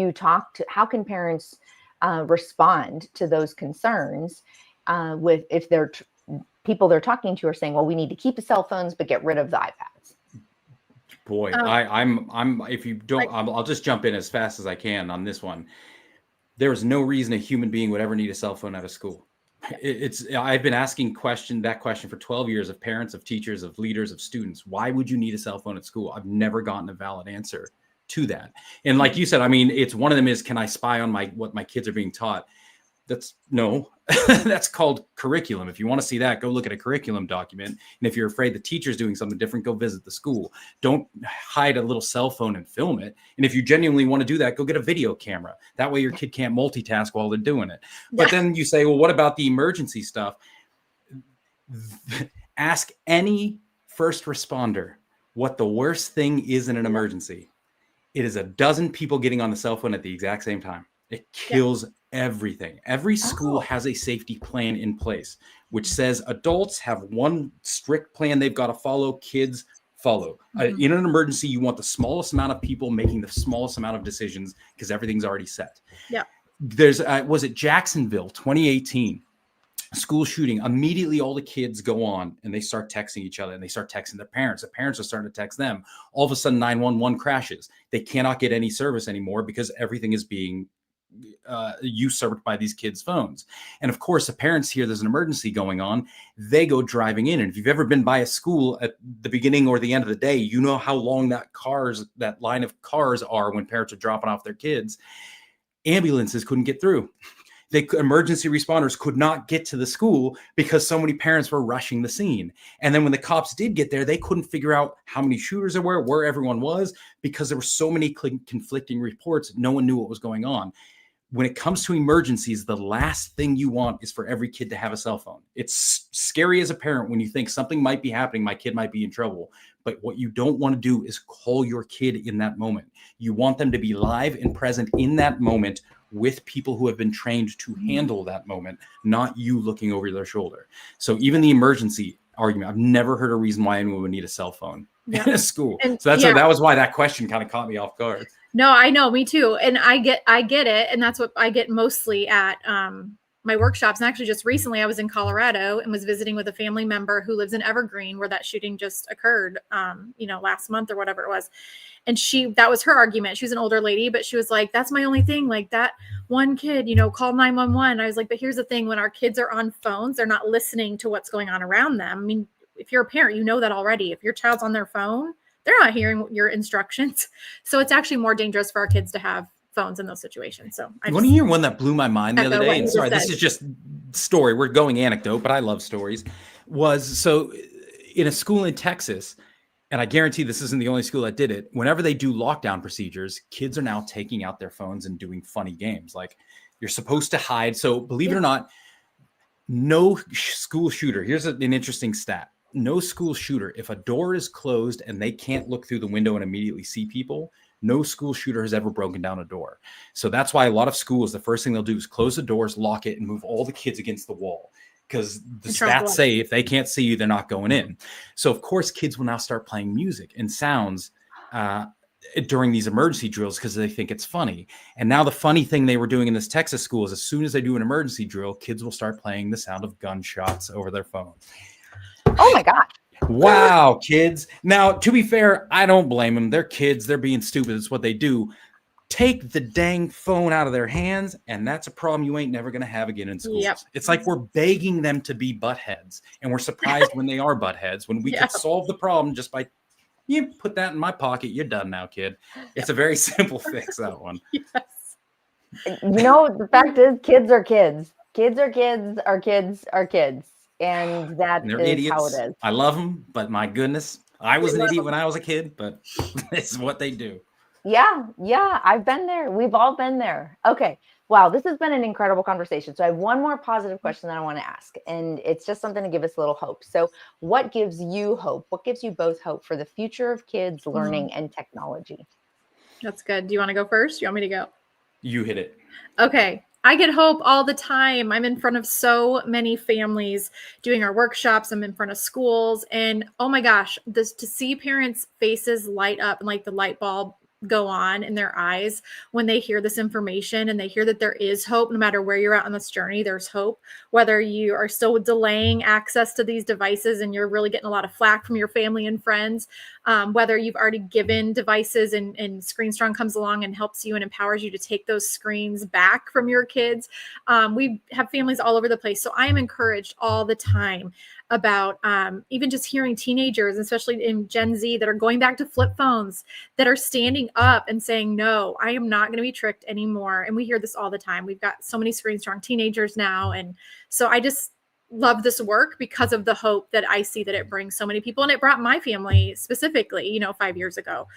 Speaker 7: parents respond to those concerns if they're people they're talking to are saying, well, we need to keep the cell phones, but get rid of the iPads?
Speaker 11: Boy, I'm if you don't, I'll just jump in as fast as I can on this one. There is no reason a human being would ever need a cell phone out of school. I've been asking that question for 12 years of parents, of teachers, of leaders, of students. Why would you need a cell phone at school? I've never gotten a valid answer to that. And like you said, I mean, it's one of them is, can I spy on what my kids are being taught? That's no, that's called curriculum. If you want to see that, go look at a curriculum document. And if you're afraid the teacher's doing something different, go visit the school. Don't hide a little cell phone and film it. And if you genuinely want to do that, go get a video camera. That way your kid can't multitask while they're doing it. But then you say, well, what about the emergency stuff? Ask any first responder what the worst thing is in an emergency. It is a dozen people getting on the cell phone at the exact same time. It kills everything. Every school has a safety plan in place, which says adults have one strict plan they've got to follow, kids follow. In an emergency, you want the smallest amount of people making the smallest amount of decisions, because everything's already set.
Speaker 12: Yeah.
Speaker 11: There's, was it Jacksonville, 2018? School shooting. Immediately all the kids go on and they start texting each other, and they start texting their parents. The parents are starting to text them. All of a sudden 911 crashes. They cannot get any service anymore because everything is being usurped by these kids' phones. And of course, the parents hear there's an emergency going on, they go driving in. And if you've ever been by a school at the beginning or the end of the day, you know how long that line of cars are when parents are dropping off their kids. Ambulances couldn't get through. Emergency responders could not get to the school because so many parents were rushing the scene. And then when the cops did get there, they couldn't figure out how many shooters there were, where everyone was, because there were so many conflicting reports. No one knew what was going on. when it comes to emergencies, the last thing you want is for every kid to have a cell phone. It's scary as a parent when you think something might be happening, my kid might be in trouble. But what you don't want to do is call your kid in that moment. You want them to be live and present in that moment with people who have been trained to handle that moment, not you looking over their shoulder. So even the emergency argument, I've never heard a reason why anyone would need a cell phone in a school.
Speaker 12: And
Speaker 11: so that was why that question kind of caught me off guard.
Speaker 12: No, I know, me too. And I get it. And that's what I get mostly at my workshops. And actually just recently I was in Colorado and was visiting with a family member who lives in Evergreen, where that shooting just occurred, last month or whatever it was. And that was her argument. She was an older lady, but she was like, that's my only thing. Like, that one kid, call 911. I was like, but here's the thing, when our kids are on phones, they're not listening to what's going on around them. I mean, if you're a parent, you know that already. If your child's on their phone, they're not hearing your instructions. So it's actually more dangerous for our kids to have phones in those situations. So
Speaker 11: I want to hear one that blew my mind the other day. And sorry, this is just story. We're going anecdote, but I love stories. So in a school in Texas, and I guarantee this isn't the only school that did it, whenever they do lockdown procedures, kids are now taking out their phones and doing funny games. Like, you're supposed to hide. So believe it or not, no school shooter. Here's an interesting stat. No school shooter, if a door is closed and they can't look through the window and immediately see people, no school shooter has ever broken down a door. So that's why a lot of schools, the first thing they'll do is close the doors, lock it, and move all the kids against the wall. Because the stats say if they can't see you, they're not going in. So, of course, kids will now start playing music and sounds during these emergency drills because they think it's funny. And now the funny thing they were doing in this Texas school is as soon as they do an emergency drill, kids will start playing the sound of gunshots over their phone.
Speaker 7: Oh, my God.
Speaker 11: Wow, kids. Now, to be fair, I don't blame them. They're kids. They're being stupid. It's what they do. Take the dang phone out of their hands, and that's a problem you ain't never going to have again in schools.
Speaker 12: Yep.
Speaker 11: It's like we're begging them to be buttheads, and we're surprised when they are buttheads, when we could solve the problem just by, you put that in my pocket, you're done now, kid. It's a very simple fix, that one.
Speaker 12: Yes.
Speaker 7: The fact is, kids are kids. Kids are kids, are kids are kids. And that is
Speaker 11: idiots.
Speaker 7: how it is.
Speaker 11: I love them, but my goodness, I was an idiot when I was a kid, but it's what they do.
Speaker 7: Yeah, I've been there. We've all been there. Okay. Wow, this has been an incredible conversation. So I have one more positive question that I want to ask, and it's just something to give us a little hope. So what gives you hope? What gives you both hope for the future of kids learning and technology?
Speaker 12: That's good. Do you want to go first? Do you want me to go?
Speaker 11: You hit it.
Speaker 12: Okay. I get hope all the time. I'm in front of so many families doing our workshops. I'm in front of schools, and oh my gosh, to see parents' faces light up and like the light bulb go on in their eyes when they hear this information and they hear that there is hope. No matter where you're at on this journey, there's hope. Whether you are still delaying access to these devices and you're really getting a lot of flack from your family and friends, whether you've already given devices and ScreenStrong comes along and helps you and empowers you to take those screens back from your kids. We have families all over the place. So I am encouraged all the time about even just hearing teenagers, especially in Gen Z, that are going back to flip phones, that are standing up and saying, no, I am not going to be tricked anymore. And we hear this all the time. We've got so many ScreenStrong teenagers now. And so I just love this work because of the hope that I see that it brings so many people. And it brought my family specifically, 5 years ago.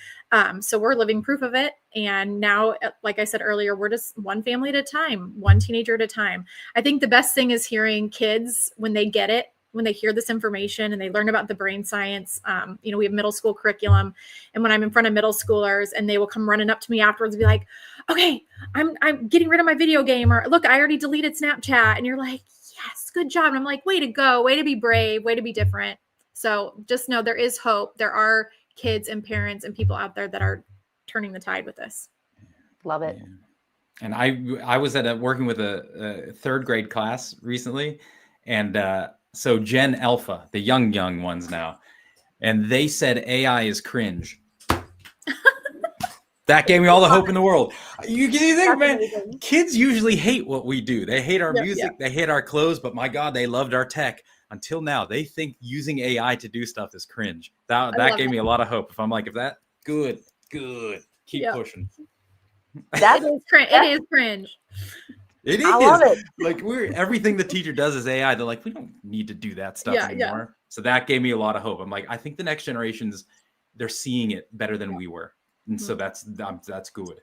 Speaker 12: So we're living proof of it. And now, like I said earlier, we're just one family at a time, one teenager at a time. I think the best thing is hearing kids when they get it, when they hear this information and they learn about the brain science. We have middle school curriculum. And when I'm in front of middle schoolers and they will come running up to me afterwards and be like, okay, I'm getting rid of my video game, or look, I already deleted Snapchat. And you're like, yes, good job. And I'm like, way to go, way to be brave, way to be different. So just know there is hope. There are kids and parents and people out there that are turning the tide with this.
Speaker 7: Love it.
Speaker 11: Yeah. And I was working with a third grade class recently, and so Gen Alpha, the young ones now, and they said AI is cringe. That gave me all the hope in the world. You think, man, kids usually hate what we do. They hate our music, they hate our clothes, but my God, they loved our tech. Until now, they think using AI to do stuff is cringe. That gave me a lot of hope. If I'm like, good, keep pushing.
Speaker 7: That
Speaker 12: is cringe. It is cringe.
Speaker 11: It is.
Speaker 7: I love it.
Speaker 11: Like everything the teacher does is AI. They're like, we don't need to do that stuff anymore. Yeah. So that gave me a lot of hope. I'm like, I think the next generations, they're seeing it better than we were. And so that's good.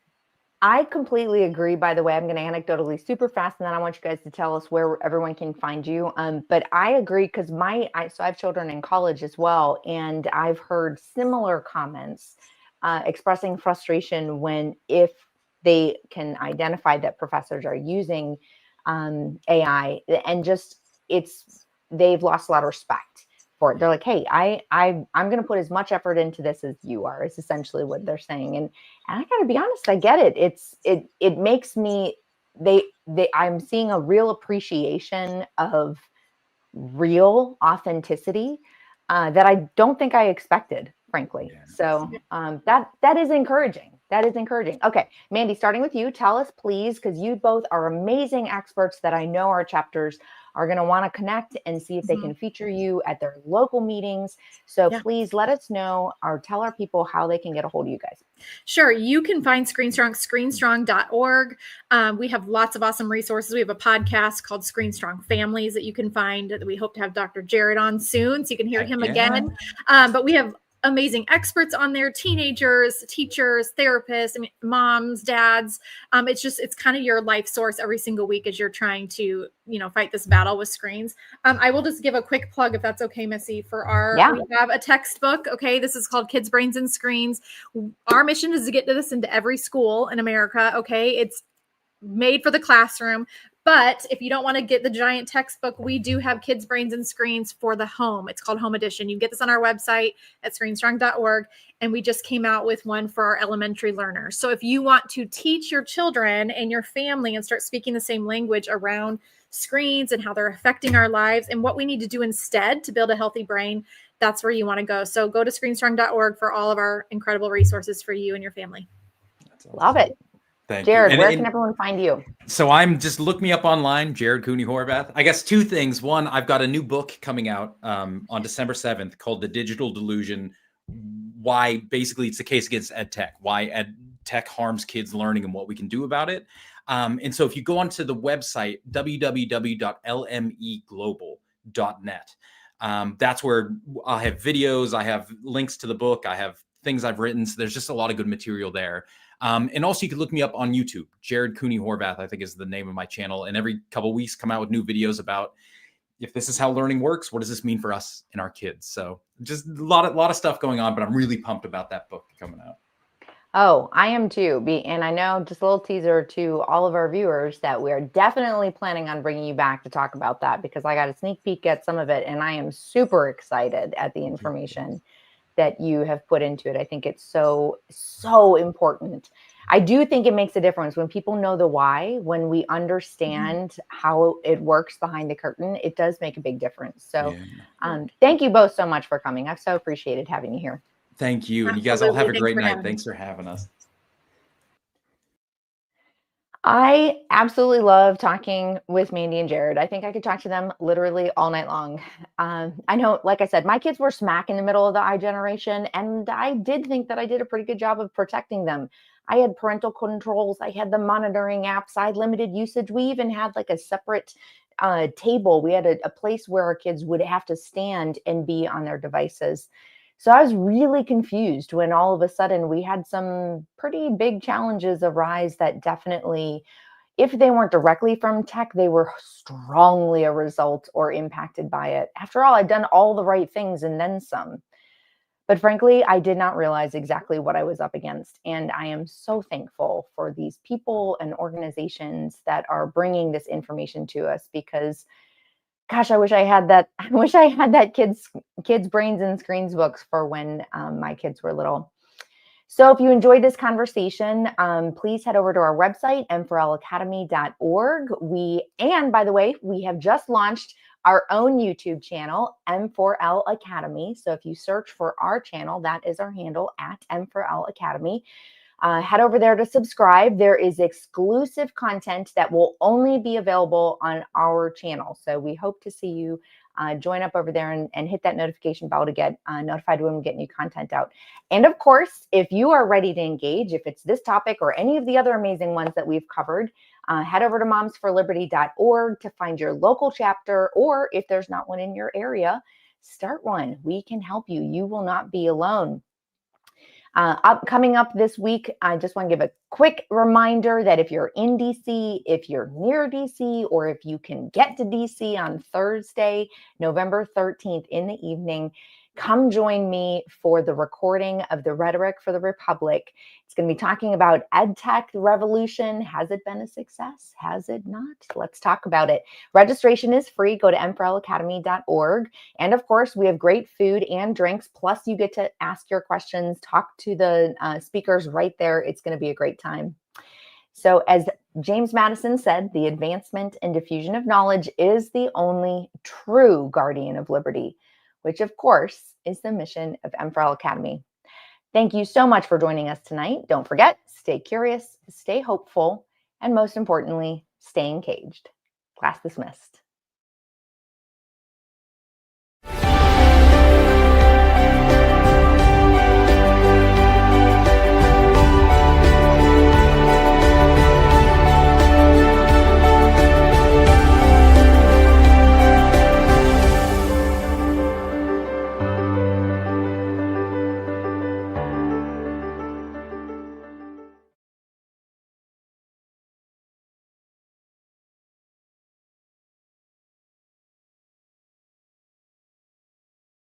Speaker 7: I completely agree. By the way, I'm going to anecdotally super fast, and then I want you guys to tell us where everyone can find you. But I agree because so I have children in college as well, and I've heard similar comments expressing frustration if they can identify that professors are using AI, and they've lost a lot of respect for it. They're like, hey, I'm going to put as much effort into this as you are. It's essentially what they're saying. And I got to be honest, I get it. It makes me, I'm seeing a real appreciation of real authenticity that I don't think I expected, frankly. So that is encouraging. That is encouraging. Okay, Mandee, starting with you, tell us please, because you both are amazing experts that I know our chapters are going to want to connect and see if they can feature you at their local meetings. So please let us know or tell our people how they can get a hold of you guys.
Speaker 12: Sure. You can find ScreenStrong, screenstrong.org. We have lots of awesome resources. We have a podcast called ScreenStrong Families that you can find. We hope to have Dr. Jared on soon so you can hear him again. But we have amazing experts on there, teenagers, teachers, therapists, moms, dads. It's kind of your life source every single week as you're trying to, fight this battle with screens. I will just give a quick plug, if that's okay, Missy, for we have a textbook. Okay. This is called Kids, Brains, and Screens. Our mission is to get this into every school in America. Okay. It's made for the classroom. But if you don't want to get the giant textbook, we do have Kids, Brains, and Screens for the home. It's called Home Edition. You can get this on our website at screenstrong.org. And we just came out with one for our elementary learners. So if you want to teach your children and your family and start speaking the same language around screens and how they're affecting our lives and what we need to do instead to build a healthy brain, that's where you want to go. So go to screenstrong.org for all of our incredible resources for you and your family.
Speaker 7: Love it.
Speaker 11: Thank
Speaker 7: Jared,
Speaker 11: you.
Speaker 7: where can everyone find you?
Speaker 11: So look me up online, Jared Cooney Horvath. I guess two things. One, I've got a new book coming out on December 7th called The Digital Delusion. Why basically it's a case against EdTech, why EdTech harms kids' learning and what we can do about it. And so if you go onto the website, www.lmeglobal.net, that's where I'll have videos, I have links to the book, I have things I've written. So there's just a lot of good material there. And also you can look me up on YouTube. Jared Cooney Horvath, I think, is the name of my channel. And every couple of weeks come out with new videos about if this is how learning works, what does this mean for us and our kids? So just a lot of stuff going on, but I'm really pumped about that book coming out.
Speaker 7: Oh, I am too. And I know, just a little teaser to all of our viewers, that we are definitely planning on bringing you back to talk about that, because I got a sneak peek at some of it and I am super excited at the information that you have put into it. I think it's so, so important. I do think it makes a difference when people know the why, when we understand how it works behind the curtain, it does make a big difference. So thank you both so much for coming. I've so appreciated having you here.
Speaker 11: Thank you. And you guys all have a great night. Thanks for having us.
Speaker 7: I absolutely love talking with Mandee and Jared. I think I could talk to them literally all night long. I know, like I said, my kids were smack in the middle of the iGeneration, and I did think that I did a pretty good job of protecting them. I had parental controls. I had the monitoring apps. I had limited usage. We even had like a separate table. We had a place where our kids would have to stand and be on their devices. So I was really confused when all of a sudden we had some pretty big challenges arise that definitely, if they weren't directly from tech, they were strongly a result or impacted by it. After all, I'd done all the right things and then some. But frankly, I did not realize exactly what I was up against. And I am so thankful for these people and organizations that are bringing this information to us, because gosh, I wish I had that. I wish I had that kids, Brains, and Screens books for when my kids were little. So if you enjoyed this conversation, please head over to our website, m4lacademy.org. And by the way, we have just launched our own YouTube channel, M4L Academy. So if you search for our channel, that is our handle, at M4L Academy. Head over there to subscribe. There is exclusive content that will only be available on our channel. So we hope to see you join up over there and hit that notification bell to get notified when we get new content out. And of course, if you are ready to engage, if it's this topic or any of the other amazing ones that we've covered, head over to momsforliberty.org to find your local chapter, or if there's not one in your area, start one. We can help you. You will not be alone. Coming up this week, I just want to give a quick reminder that if you're in DC, if you're near DC, or if you can get to DC on Thursday, November 13th in the evening, come join me for the recording of the Rhetoric for the Republic. It's going to be talking about EdTech revolution. Has it been a success? Has it not? Let's talk about it. Registration is free. Go to m4lacademy.org. And of course, we have great food and drinks. Plus, you get to ask your questions, talk to the speakers right there. It's going to be a great time. So as James Madison said, the advancement and diffusion of knowledge is the only true guardian of liberty, which of course is the mission of M4L Academy. Thank you so much for joining us tonight. Don't forget, stay curious, stay hopeful, and most importantly, stay engaged. Class dismissed.